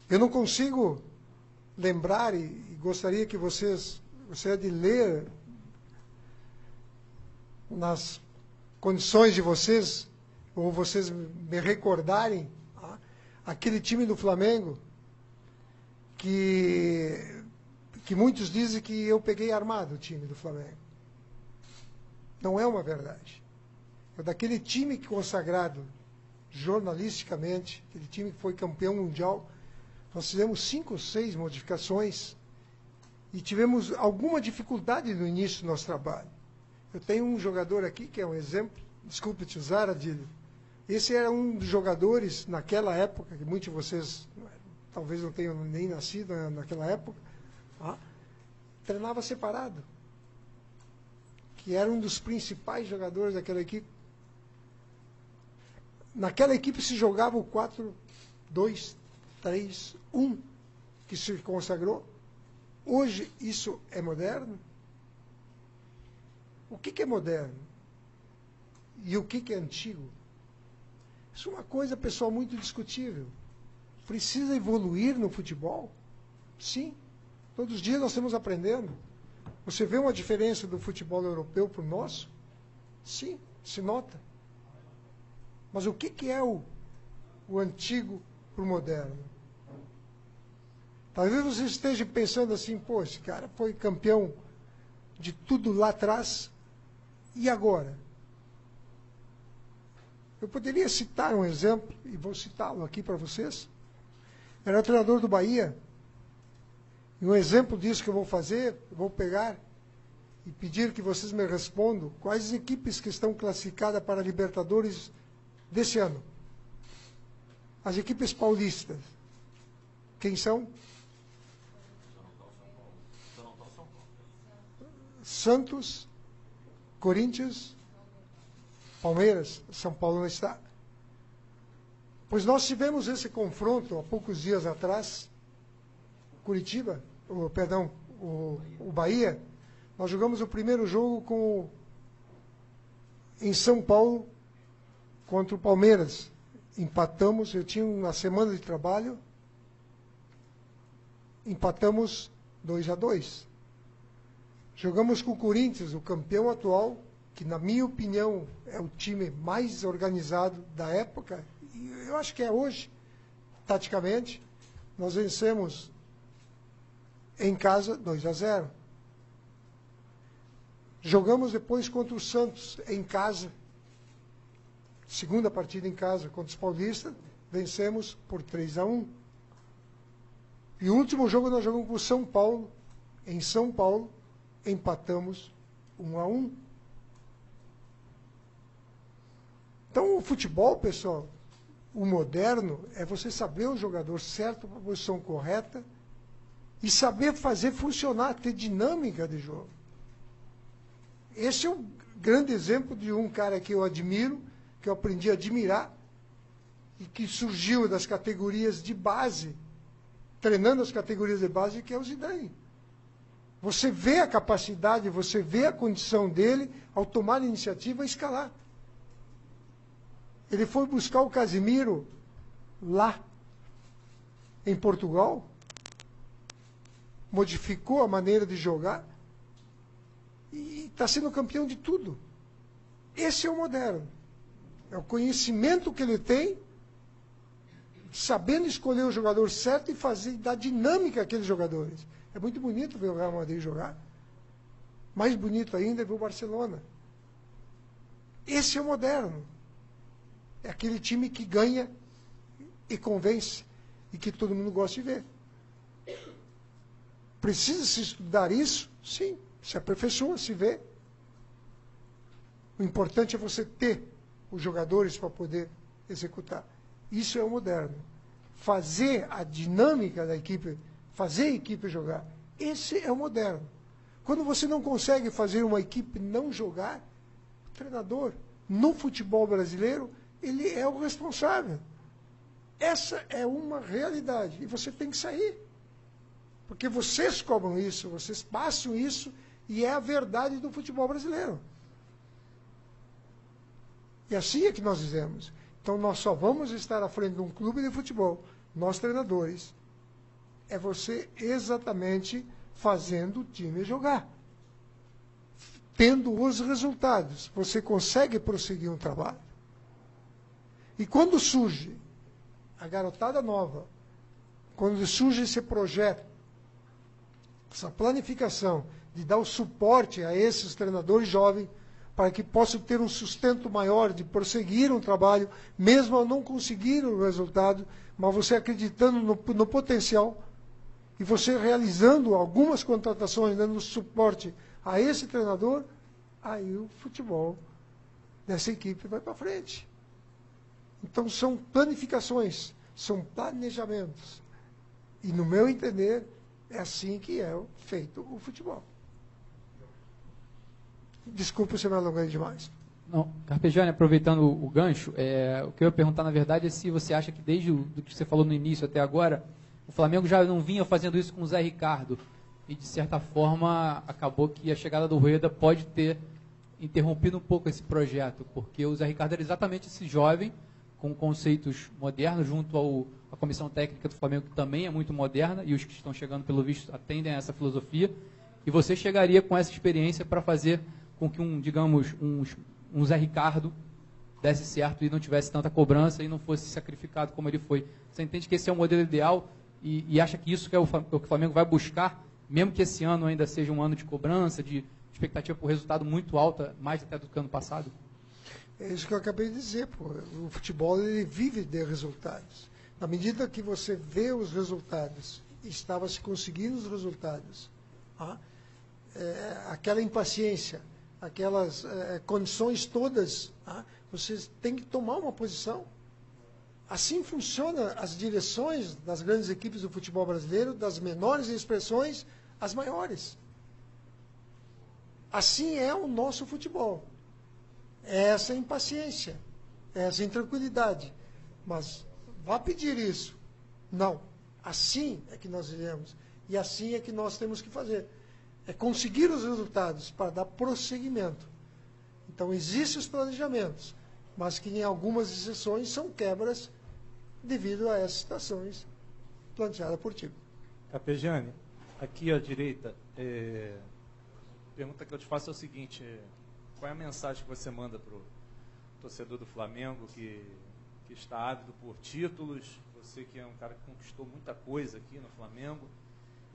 Eu não consigo lembrar, e gostaria que vocês, gostaria de ler nas condições de vocês, ou vocês me recordarem, aquele time do Flamengo que muitos dizem que eu peguei armado o time do Flamengo. Não é uma verdade. É daquele time consagrado jornalisticamente, aquele time que foi campeão mundial, nós fizemos 5 ou 6 modificações e tivemos alguma dificuldade no início do nosso trabalho. Eu tenho um jogador aqui que é um exemplo, desculpe te usar, Adílio. Esse era um dos jogadores naquela época, que muitos de vocês talvez não tenham nem nascido naquela época, treinava separado, que era um dos principais jogadores daquela equipe. Naquela equipe se jogava o 4-2-3-1, que se consagrou. Hoje isso é moderno? O que é moderno? E o que é antigo? Isso é uma coisa, pessoal, muito discutível. Precisa evoluir no futebol? Sim. Todos os dias nós estamos aprendendo. Você vê uma diferença do futebol europeu para o nosso? Sim, se nota. Mas o que é o antigo para o moderno? Talvez você esteja pensando assim, pô, esse cara foi campeão de tudo lá atrás, e agora? Eu poderia citar um exemplo, e vou citá-lo aqui para vocês. Era o treinador do Bahia. E um exemplo disso que eu vou fazer, eu vou pegar e pedir que vocês me respondam quais equipes que estão classificadas para a Libertadores desse ano. As equipes paulistas. Quem são? Santos, Corinthians, Palmeiras, São Paulo não está. Pois nós tivemos esse confronto há poucos dias atrás, Curitiba, o Bahia. Nós jogamos o primeiro jogo em São Paulo contra o Palmeiras. Empatamos, eu tinha uma semana de trabalho, empatamos 2-2. Jogamos com o Corinthians, o campeão atual, que na minha opinião é o time mais organizado da época, e eu acho que é hoje, taticamente. Nós vencemos em casa 2-0. Jogamos depois contra o Santos em casa, segunda partida em casa contra os paulistas, vencemos por 3-1. E o último jogo nós jogamos com o São Paulo, em São Paulo, empatamos 1-1. Então o futebol, pessoal, o moderno é você saber o jogador certo para a posição correta e saber fazer funcionar, ter dinâmica de jogo. Esse é um grande exemplo de um cara que eu admiro, que eu aprendi a admirar, e que surgiu das categorias de base, treinando as categorias de base, que é o Zidane. Você vê a capacidade, você vê a condição dele ao tomar a iniciativa e escalar. Ele foi buscar o Casemiro lá, em Portugal, modificou a maneira de jogar e está sendo campeão de tudo. Esse é o moderno. É o conhecimento que ele tem, sabendo escolher o jogador certo e fazer, dar dinâmica àqueles jogadores. É muito bonito ver o Real Madrid jogar. Mais bonito ainda é ver o Barcelona. Esse é o moderno. É aquele time que ganha e convence e que todo mundo gosta de ver. Precisa se estudar isso? Sim. Se aperfeiçoa, se vê. O importante é você ter os jogadores para poder executar. Isso é o moderno. Fazer a dinâmica da equipe, fazer a equipe jogar. Esse é o moderno. Quando você não consegue fazer uma equipe não jogar, o treinador, no futebol brasileiro, ele é o responsável. Essa é uma realidade. E você tem que sair. Porque vocês cobram isso, vocês passam isso, e é a verdade do futebol brasileiro. E assim é que nós dizemos. Então, nós só vamos estar à frente de um clube de futebol, nós treinadores, é você exatamente fazendo o time jogar. Tendo os resultados, você consegue prosseguir um trabalho. E quando surge a garotada nova, quando surge esse projeto, essa planificação de dar o suporte a esses treinadores jovens, para que possam ter um sustento maior de prosseguir um trabalho, mesmo ao não conseguir o resultado, mas você acreditando no potencial, e você realizando algumas contratações, dando suporte a esse treinador, aí o futebol dessa equipe vai para frente. Então são planificações, são planejamentos. E no meu entender, é assim que é feito o futebol. Desculpa se eu me alonguei demais. Não, Carpegiani, aproveitando o gancho, o que eu ia perguntar, na verdade, é se você acha que desde o que você falou no início até agora, o Flamengo já não vinha fazendo isso com o Zé Ricardo, e de certa forma acabou que a chegada do Rueda pode ter interrompido um pouco esse projeto, porque o Zé Ricardo era exatamente esse jovem, com conceitos modernos, junto à comissão técnica do Flamengo, que também é muito moderna, e os que estão chegando, pelo visto, atendem a essa filosofia, e você chegaria com essa experiência para fazer com que um Zé Ricardo desse certo e não tivesse tanta cobrança e não fosse sacrificado como ele foi. Você entende que esse é o modelo ideal e acha que isso que é o que o Flamengo vai buscar, mesmo que esse ano ainda seja um ano de cobrança, de expectativa por resultado muito alta, mais até do que ano passado? É isso que eu acabei de dizer. Pô. O futebol ele vive de resultados. Na medida que você vê os resultados, estava se conseguindo os resultados, aquela impaciência, aquelas condições todas, vocês têm que tomar uma posição. Assim funcionam as direções das grandes equipes do futebol brasileiro, das menores expressões às maiores. Assim é o nosso futebol. É essa impaciência, é essa intranquilidade. Mas vá pedir isso. Não. Assim é que nós iremos. E assim é que nós temos que fazer. É conseguir os resultados para dar prosseguimento. Então, existem os planejamentos, mas que em algumas exceções são quebras devido a essas situações planteadas por ti. Carpegiani, aqui à direita, a pergunta que eu te faço é o seguinte, qual é a mensagem que você manda para o torcedor do Flamengo que está ávido por títulos, você que é um cara que conquistou muita coisa aqui no Flamengo,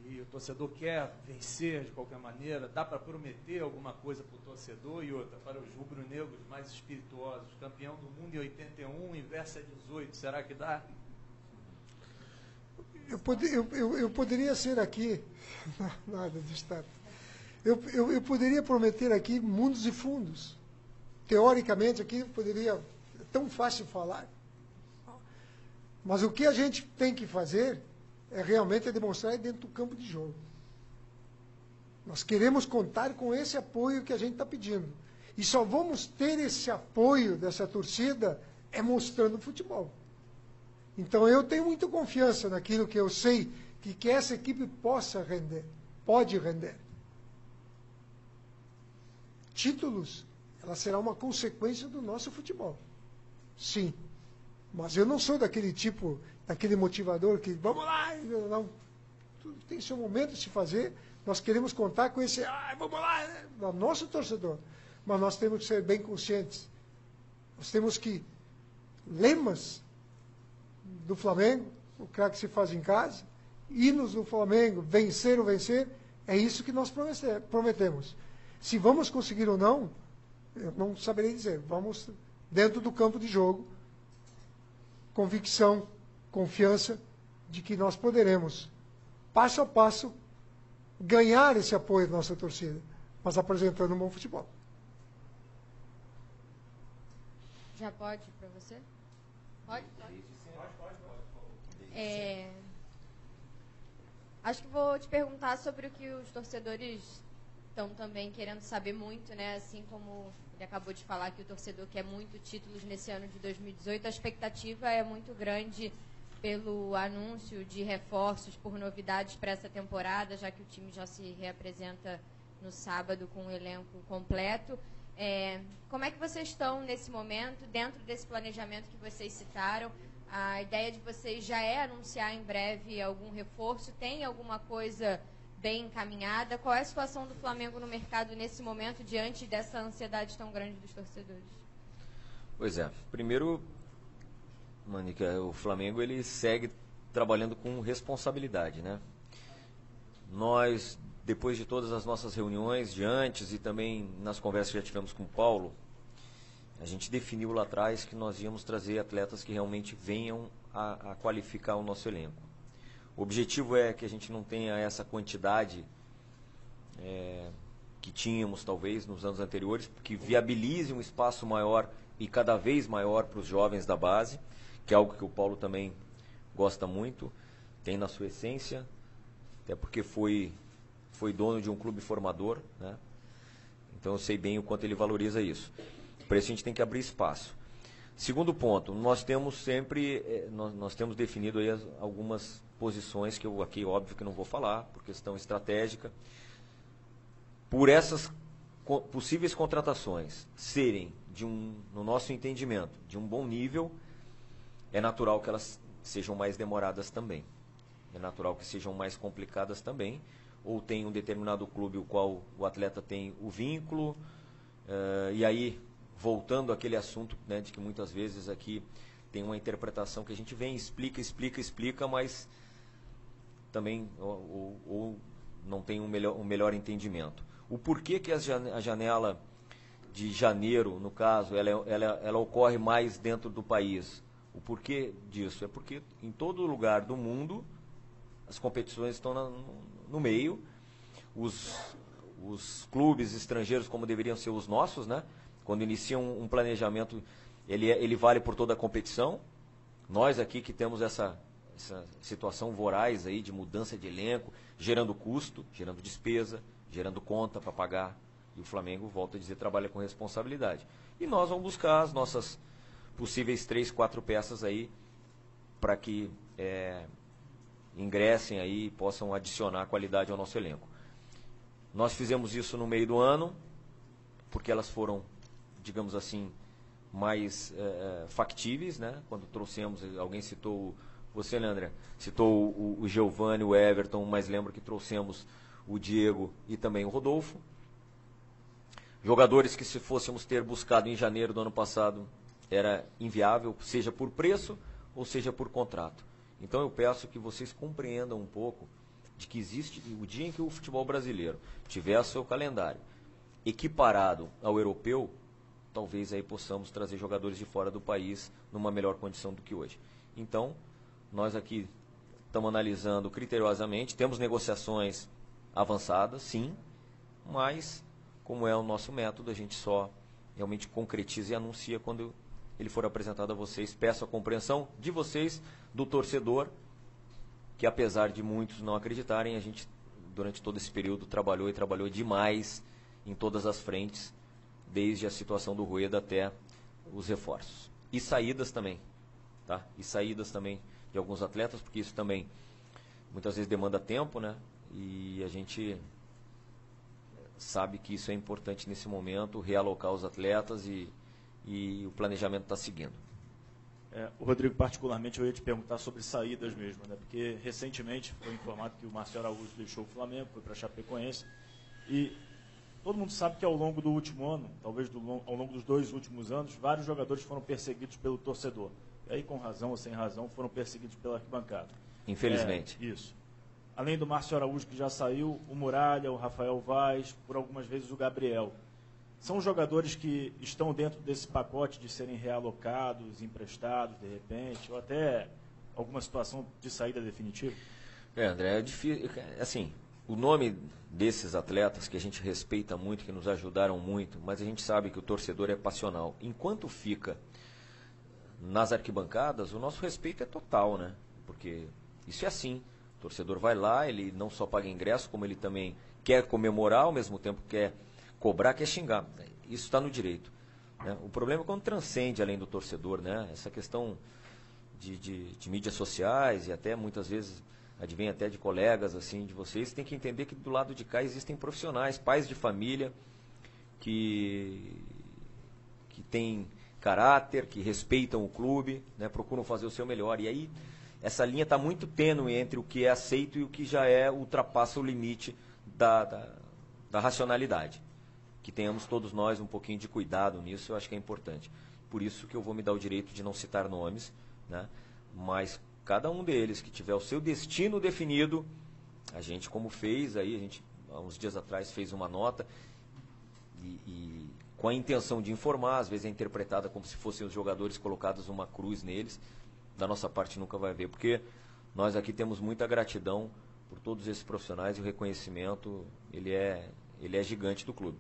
e o torcedor quer vencer de qualquer maneira, dá para prometer alguma coisa para o torcedor? E outra, para os rubro-negros mais espirituosos, campeão do mundo em 81, inverso é 18, será que dá? Eu poderia ser aqui, nada de Estado, eu poderia prometer aqui mundos e fundos. Teoricamente aqui poderia, é tão fácil falar. Mas o que a gente tem que fazer realmente demonstrar dentro do campo de jogo. Nós queremos contar com esse apoio que a gente está pedindo. E só vamos ter esse apoio dessa torcida mostrando futebol. Então eu tenho muita confiança naquilo que eu sei que essa equipe possa render, pode render. Títulos, ela será uma consequência do nosso futebol. Sim. Mas eu não sou daquele tipo, daquele motivador que, vamos lá, não. Tudo tem seu momento de se fazer. Nós queremos contar com esse, vamos lá, nosso torcedor. Mas nós temos que ser bem conscientes Nós temos que lemas do Flamengo, o craque se faz em casa, hinos do Flamengo, vencer ou vencer, é isso que nós prometemos. Se vamos conseguir ou não, eu não saberei dizer. Vamos dentro do campo de jogo, convicção, confiança de que nós poderemos, passo a passo, ganhar esse apoio da nossa torcida, mas apresentando um bom futebol. Já pode para você? Pode? Acho que vou te perguntar sobre o que os torcedores estão também querendo saber muito, né? Assim como ele acabou de falar que o torcedor quer muito títulos nesse ano de 2018, a expectativa é muito grande pelo anúncio de reforços, por novidades para essa temporada, já que o time já se reapresenta no sábado com um elenco completo. Como é que vocês estão nesse momento, dentro desse planejamento que vocês citaram? A ideia de vocês já é anunciar em breve algum reforço? Tem alguma coisa bem encaminhada? Qual é a situação do Flamengo no mercado nesse momento, diante dessa ansiedade tão grande dos torcedores? Pois é. Primeiro, Mônica, o Flamengo ele segue trabalhando com responsabilidade, né? Nós, depois de todas as nossas reuniões de antes e também nas conversas que já tivemos com o Paulo, a gente definiu lá atrás que nós íamos trazer atletas que realmente venham a qualificar o nosso elenco. O objetivo é que a gente não tenha essa quantidade que tínhamos talvez nos anos anteriores, que viabilize um espaço maior e cada vez maior para os jovens da base, que é algo que o Paulo também gosta muito, tem na sua essência, até porque foi dono de um clube formador, né? Então eu sei bem o quanto ele valoriza isso. Por isso a gente tem que abrir espaço. Segundo ponto, nós temos sempre, nós temos definido aí algumas posições que eu aqui, óbvio que não vou falar, por questão estratégica. Por essas possíveis contratações serem, no nosso entendimento, de um bom nível, é natural que elas sejam mais demoradas também. É natural que sejam mais complicadas também. Ou tem um determinado clube o qual o atleta tem o vínculo, e aí, voltando àquele assunto, né, de que muitas vezes aqui tem uma interpretação que a gente vem, explica, mas também ou não tem um melhor entendimento. O porquê que a janela de janeiro, no caso, ela ocorre mais dentro do país? O porquê disso? É porque em todo lugar do mundo as competições estão no meio, os clubes estrangeiros, como deveriam ser os nossos, né? Quando iniciam um planejamento, ele vale por toda a competição. Nós aqui que temos essa situação voraz aí de mudança de elenco, gerando custo, gerando despesa, gerando conta para pagar. E o Flamengo, volto a dizer, trabalha com responsabilidade. E nós vamos buscar as nossas possíveis 3, 4 peças aí para que ingressem aí e possam adicionar qualidade ao nosso elenco. Nós fizemos isso no meio do ano, porque elas foram, digamos assim, mais factíveis, né? Quando trouxemos, alguém citou, você, Leandra, citou o Giovani, o Everton, mas lembro que trouxemos o Diego e também o Rodolfo. Jogadores que, se fôssemos ter buscado em janeiro do ano passado, era inviável, seja por preço ou seja por contrato. Então eu peço que vocês compreendam um pouco de que existe o dia em que o futebol brasileiro tiver o seu calendário equiparado ao europeu, talvez aí possamos trazer jogadores de fora do país numa melhor condição do que hoje. Então, nós aqui estamos analisando criteriosamente, temos negociações avançadas, sim, mas, como é o nosso método, a gente só realmente concretiza e anuncia quando ele for apresentado a vocês. Peço a compreensão de vocês, do torcedor, que apesar de muitos não acreditarem, a gente, durante todo esse período, trabalhou demais em todas as frentes, desde a situação do Rueda até os reforços. E saídas também, tá? E saídas também de alguns atletas, porque isso também muitas vezes demanda tempo, né? E a gente sabe que isso é importante nesse momento, realocar os atletas e o planejamento está seguindo. O Rodrigo, particularmente, eu ia te perguntar sobre saídas mesmo, né? Porque recentemente foi informado que o Marcelo Araújo deixou o Flamengo, foi para a Chapecoense, e todo mundo sabe que ao longo do último ano, talvez ao longo dos 2 últimos anos, vários jogadores foram perseguidos pelo torcedor. E aí, com razão ou sem razão, foram perseguidos pela arquibancada. Infelizmente. Isso. Além do Márcio Araújo, que já saiu, o Muralha, o Rafael Vaz, por algumas vezes o Gabriel. São jogadores que estão dentro desse pacote de serem realocados, emprestados, de repente, ou até alguma situação de saída definitiva? André, é difícil. Assim, o nome desses atletas que a gente respeita muito, que nos ajudaram muito, mas a gente sabe que o torcedor é passional. Enquanto fica nas arquibancadas, o nosso respeito é total, né? Porque isso é assim. O torcedor vai lá, ele não só paga ingresso, como ele também quer comemorar, ao mesmo tempo quer cobrar, quer xingar. Isso está no direito, né? O problema é quando transcende além do torcedor, né? Essa questão de mídias sociais e até muitas vezes advém até de colegas assim de vocês, tem que entender que do lado de cá existem profissionais, pais de família que têm caráter, que respeitam o clube, né? Procuram fazer o seu melhor. E aí essa linha está muito tênue entre o que é aceito e o que já ultrapassa o limite da racionalidade. Que tenhamos todos nós um pouquinho de cuidado nisso, eu acho que é importante. Por isso que eu vou me dar o direito de não citar nomes, né? Mas cada um deles que tiver o seu destino definido, a gente, como fez aí, a gente há uns dias atrás fez uma nota e com a intenção de informar, às vezes é interpretada como se fossem os jogadores colocados uma cruz neles. Da nossa parte nunca vai haver, porque nós aqui temos muita gratidão por todos esses profissionais e o reconhecimento, ele é gigante do clube.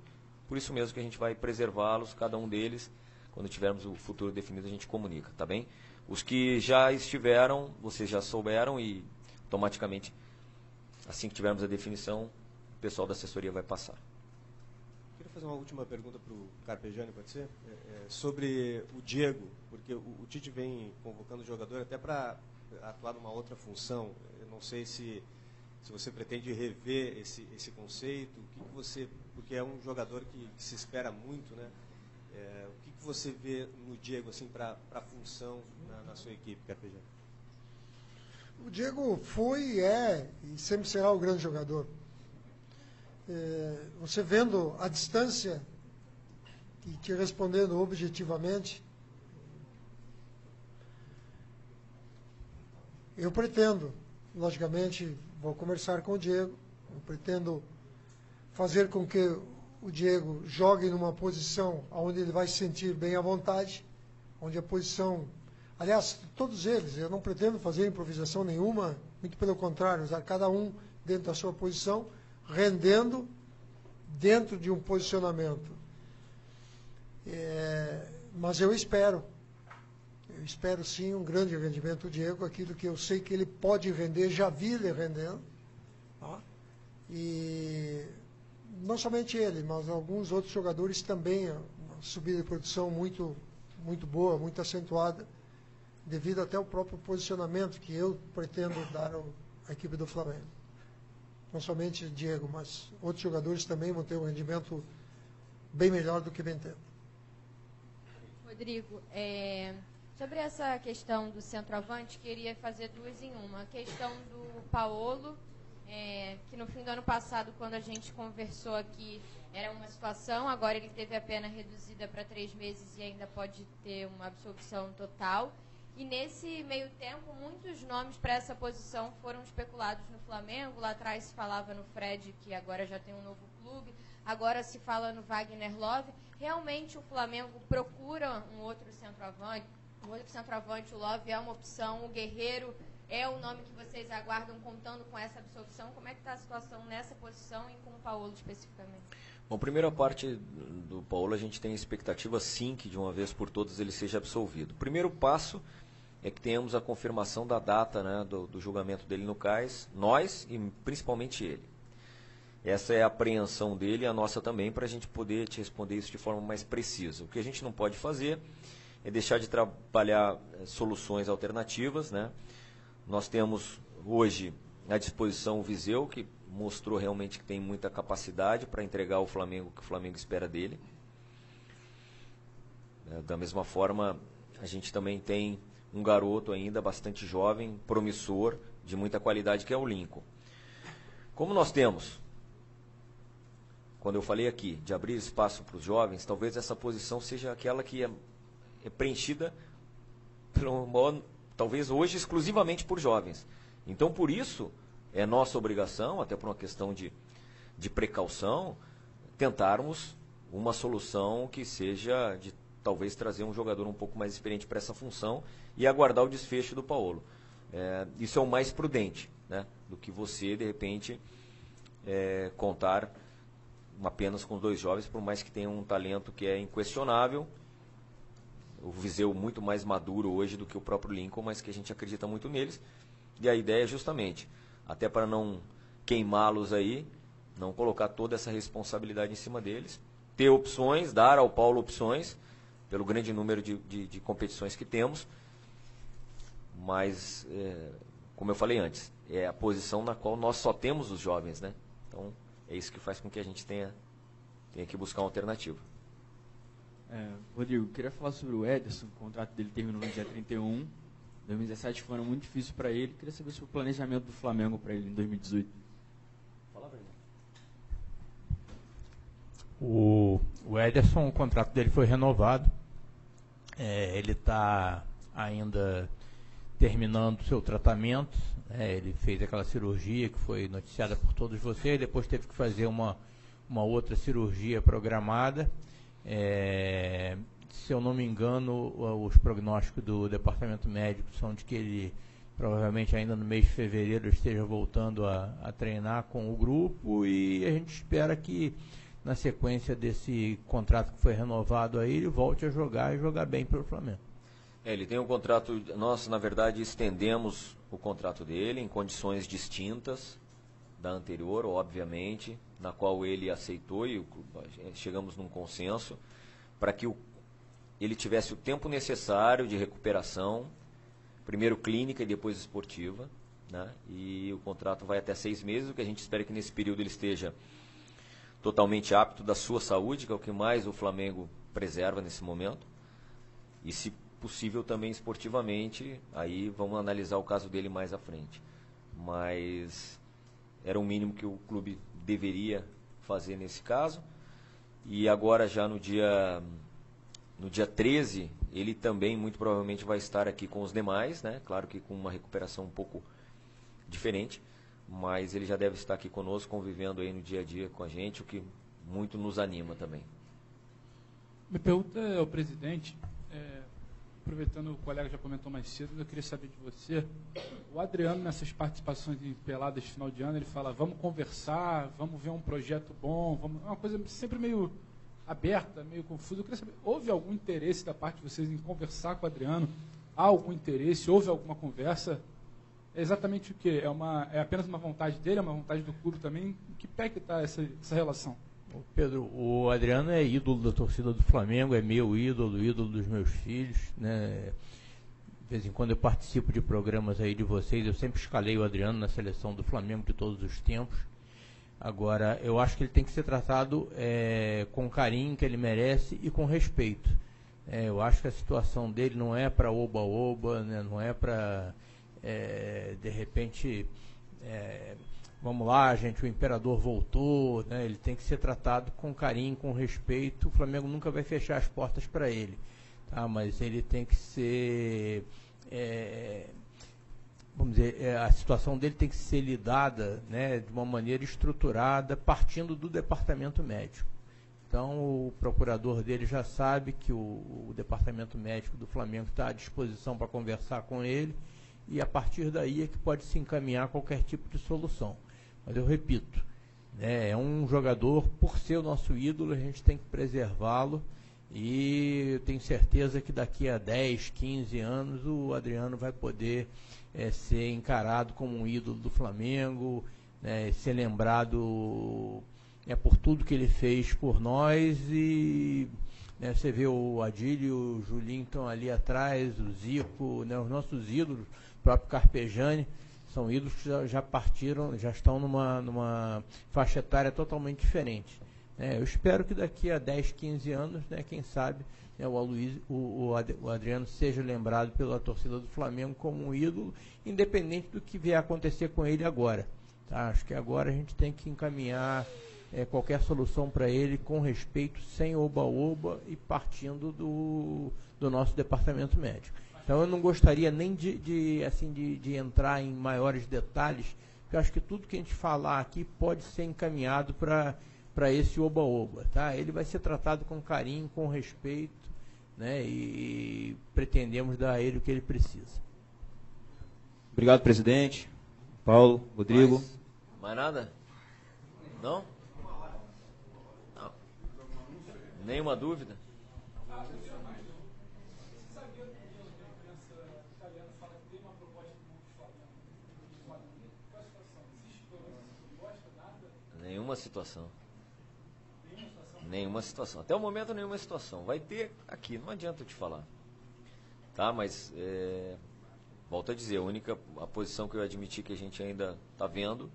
Por isso mesmo que a gente vai preservá-los, cada um deles, quando tivermos o futuro definido a gente comunica, tá bem? Os que já estiveram, vocês já souberam e automaticamente, assim que tivermos a definição, o pessoal da assessoria vai passar. Queria fazer uma última pergunta para o Carpegiani, pode ser? Sobre o Diego, porque o Tite vem convocando o jogador até para atuar numa outra função. Eu não sei se você pretende rever esse conceito, porque é um jogador que se espera muito, né? O que você vê no Diego assim, para a função na sua equipe, Carpegiani? O Diego foi, e sempre será o grande jogador. Você vendo a distância e te respondendo objetivamente, eu pretendo, logicamente, vou conversar com o Diego, eu pretendo fazer com que o Diego jogue numa posição onde ele vai se sentir bem à vontade, onde a posição... Aliás, todos eles, eu não pretendo fazer improvisação nenhuma, muito pelo contrário, usar cada um dentro da sua posição, rendendo dentro de um posicionamento. Mas eu espero sim um grande rendimento do Diego, aquilo que eu sei que ele pode render, já vi ele rendendo. Tá? E não somente ele, mas alguns outros jogadores também, uma subida de produção muito, muito boa, muito acentuada, devido até ao próprio posicionamento que eu pretendo dar à equipe do Flamengo. Não somente Diego, mas outros jogadores também vão ter um rendimento bem melhor do que vem tendo. Rodrigo, sobre essa questão do centroavante, queria fazer duas em uma. A questão do Paolo, que no fim do ano passado, quando a gente conversou aqui, era uma situação, agora ele teve a pena reduzida para 3 meses e ainda pode ter uma absorção total. E nesse meio tempo, muitos nomes para essa posição foram especulados no Flamengo. Lá atrás se falava no Fred, que agora já tem um novo clube. Agora se fala no Wagner Love. Realmente o Flamengo procura um outro centroavante. O Love é uma opção. O Guerreiro é o nome que vocês aguardam contando com essa absorção. Como é que está a situação nessa posição e com o Paolo especificamente? Bom, primeira parte do Paolo, a gente tem expectativa sim que de uma vez por todas ele seja absolvido. O primeiro passo é que tenhamos a confirmação da data, né, do julgamento dele no CAIS, nós e principalmente ele. Essa é a apreensão dele e a nossa também, para a gente poder te responder isso de forma mais precisa. O que a gente não pode fazer é deixar de trabalhar soluções alternativas, né? Nós temos hoje à disposição o Viseu, que mostrou realmente que tem muita capacidade para entregar ao Flamengo o que o Flamengo espera dele. Da mesma forma, a gente também tem um garoto ainda bastante jovem, promissor, de muita qualidade, que é o Lincoln. Como nós temos quando eu falei aqui de abrir espaço para os jovens, talvez essa posição seja aquela que é preenchida, talvez hoje, exclusivamente por jovens. Então, por isso, é nossa obrigação, até por uma questão de precaução, tentarmos uma solução que seja de talvez trazer um jogador um pouco mais experiente para essa função e aguardar o desfecho do Paulo. Isso é o mais prudente, né, do que você, de repente, contar apenas com 2 jovens, por mais que tenha um talento que é inquestionável. O Viseu muito mais maduro hoje do que o próprio Lincoln, mas que a gente acredita muito neles. E a ideia é justamente, até para não queimá-los aí, não colocar toda essa responsabilidade em cima deles, ter opções, dar ao Paulo opções, pelo grande número de competições que temos, mas, como eu falei antes, é a posição na qual nós só temos os jovens, né? Então, é isso que faz com que a gente tenha que buscar uma alternativa. Rodrigo, queria falar sobre o Ederson. O contrato dele terminou no dia 31. 2017 foram muito difíceis para ele. Queria saber sobre o planejamento do Flamengo para ele em 2018. Fala pra ele. O Ederson, o contrato dele foi renovado. Ele está ainda terminando o seu tratamento. Ele fez aquela cirurgia que foi noticiada por todos vocês. Depois teve que fazer uma outra cirurgia programada. Se eu não me engano, os prognósticos do departamento médico são de que ele provavelmente ainda no mês de fevereiro esteja voltando a treinar com o grupo, e a gente espera que na sequência desse contrato que foi renovado aí, ele volte a jogar e jogar bem pelo Flamengo. Ele tem um contrato, nós na verdade estendemos o contrato dele em condições distintas da anterior, obviamente, na qual ele aceitou e chegamos num consenso para que ele tivesse o tempo necessário de recuperação, primeiro clínica e depois esportiva, né? E o contrato vai até 6 meses, o que a gente espera que nesse período ele esteja totalmente apto da sua saúde, que é o que mais o Flamengo preserva nesse momento, e se possível também esportivamente, aí vamos analisar o caso dele mais à frente. Mas era o mínimo que o clube deveria fazer nesse caso. E agora já no dia 13, ele também muito provavelmente vai estar aqui com os demais, né? Claro que com uma recuperação um pouco diferente, mas ele já deve estar aqui conosco, convivendo aí no dia a dia com a gente, o que muito nos anima também. Minha pergunta é ao presidente, aproveitando o colega já comentou mais cedo, eu queria saber de você. O Adriano, nessas participações em peladas de final de ano, ele fala, vamos conversar, vamos ver um projeto bom, é uma coisa sempre meio aberta, meio confusa. Eu queria saber, houve algum interesse da parte de vocês em conversar com o Adriano? Há algum interesse? Houve alguma conversa? É exatamente o quê? É apenas uma vontade dele, é uma vontade do clube também? Em que pé que está essa relação? Pedro, o Adriano é ídolo da torcida do Flamengo, é meu ídolo dos meus filhos, né? De vez em quando eu participo de programas aí de vocês, eu sempre escalei o Adriano na seleção do Flamengo de todos os tempos. Agora, eu acho que ele tem que ser tratado com o carinho que ele merece e com respeito. Eu acho que a situação dele não é para oba-oba, né? Não é para, de repente... vamos lá, gente, o imperador voltou, né? Ele tem que ser tratado com carinho, com respeito. O Flamengo nunca vai fechar as portas para ele, tá? Mas ele tem que ser, vamos dizer, a situação dele tem que ser lidada, né, de uma maneira estruturada, partindo do departamento médico. Então, o procurador dele já sabe que o departamento médico do Flamengo está à disposição para conversar com ele, e a partir daí é que pode se encaminhar qualquer tipo de solução. Mas eu repito, né, é um jogador, por ser o nosso ídolo, a gente tem que preservá-lo, e eu tenho certeza que daqui a 10, 15 anos o Adriano vai poder ser encarado como um ídolo do Flamengo, né, ser lembrado por tudo que ele fez por nós. E né, você vê o Adílio, o Julinho estão ali atrás, o Zico, né, os nossos ídolos, o próprio Carpegiani, são ídolos que já partiram, já estão numa faixa etária totalmente diferente. Eu espero que daqui a 10, 15 anos, né, quem sabe, né, o Adriano seja lembrado pela torcida do Flamengo como um ídolo, independente do que vier a acontecer com ele agora. Tá? Acho que agora a gente tem que encaminhar qualquer solução para ele com respeito, sem oba-oba e partindo do nosso departamento médico. Então eu não gostaria nem de entrar em maiores detalhes, porque eu acho que tudo que a gente falar aqui pode ser encaminhado para esse oba-oba. Tá? Ele vai ser tratado com carinho, com respeito, né? E pretendemos dar a ele o que ele precisa. Obrigado, presidente. Paulo, Rodrigo. Mais nada? Não? Não. Nenhuma dúvida? Nenhuma situação. Nenhuma situação. Até o momento, nenhuma situação. Vai ter aqui, não adianta eu te falar. Tá, mas, volto a dizer, a posição que eu admiti que a gente ainda está vendo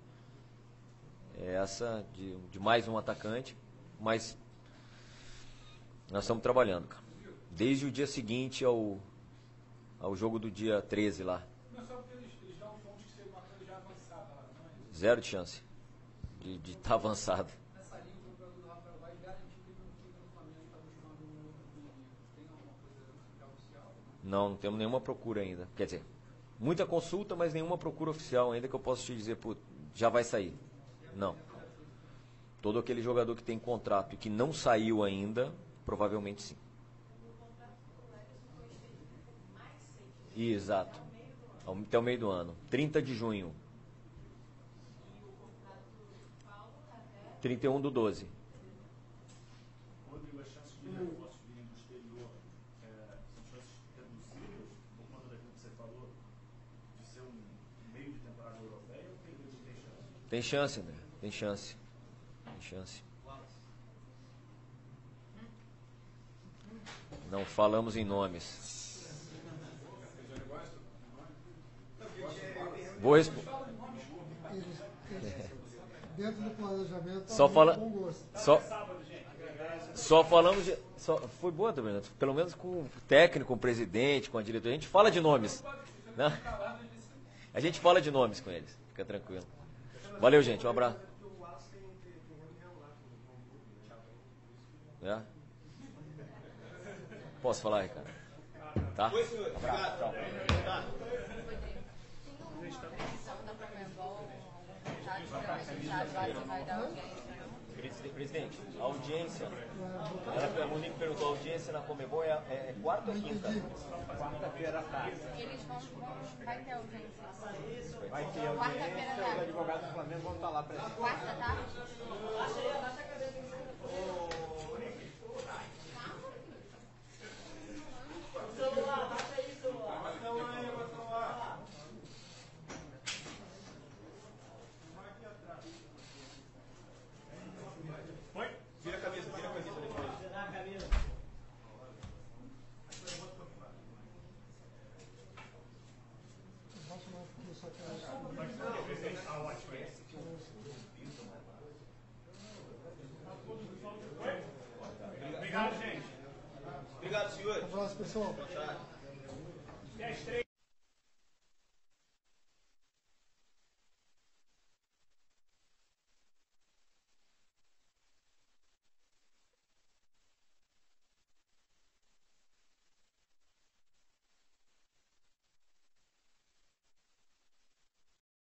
é essa de mais um atacante, mas nós estamos trabalhando, cara. Desde o dia seguinte ao jogo do dia 13 lá. Zero de chance de estar avançado. Não temos nenhuma procura ainda. Quer dizer, muita consulta, mas nenhuma procura oficial ainda que eu possa te dizer, já vai sair. Não. Todo aquele jogador que tem contrato e que não saiu ainda, provavelmente sim. Exato. Até o meio do ano. 30 de junho. 31/12. Rodrigo, a chance de reforço vindo do exterior são chances reduzidas por conta daquilo que você falou, de ser um meio de temporada europeia, ou tem chance? Tem chance, André. Tem chance. Tem chance. Não falamos em nomes. Vou responder. Dentro do planejamento, só falamos de... foi boa também, pelo menos com o técnico, com o presidente, com a diretoria. A gente fala de nomes. Né? A gente fala de nomes com eles. Fica tranquilo. Valeu, gente. Um abraço. É? Posso falar, Ricardo? Tá? Oi, senhor. Obrigado. Tchau. Presidente, a audiência, a Monique perguntou, a audiência na Conmebol é quarta ou quinta? Quarta-feira à tarde. Eles vai ter audiência. Vai ter audiência, os advogados do Flamengo vão estar lá presentes. Quarta tarde? Vira a camisa depois. Obrigado, gente. Obrigado, senhor. Um abraço, pessoal. Tchau.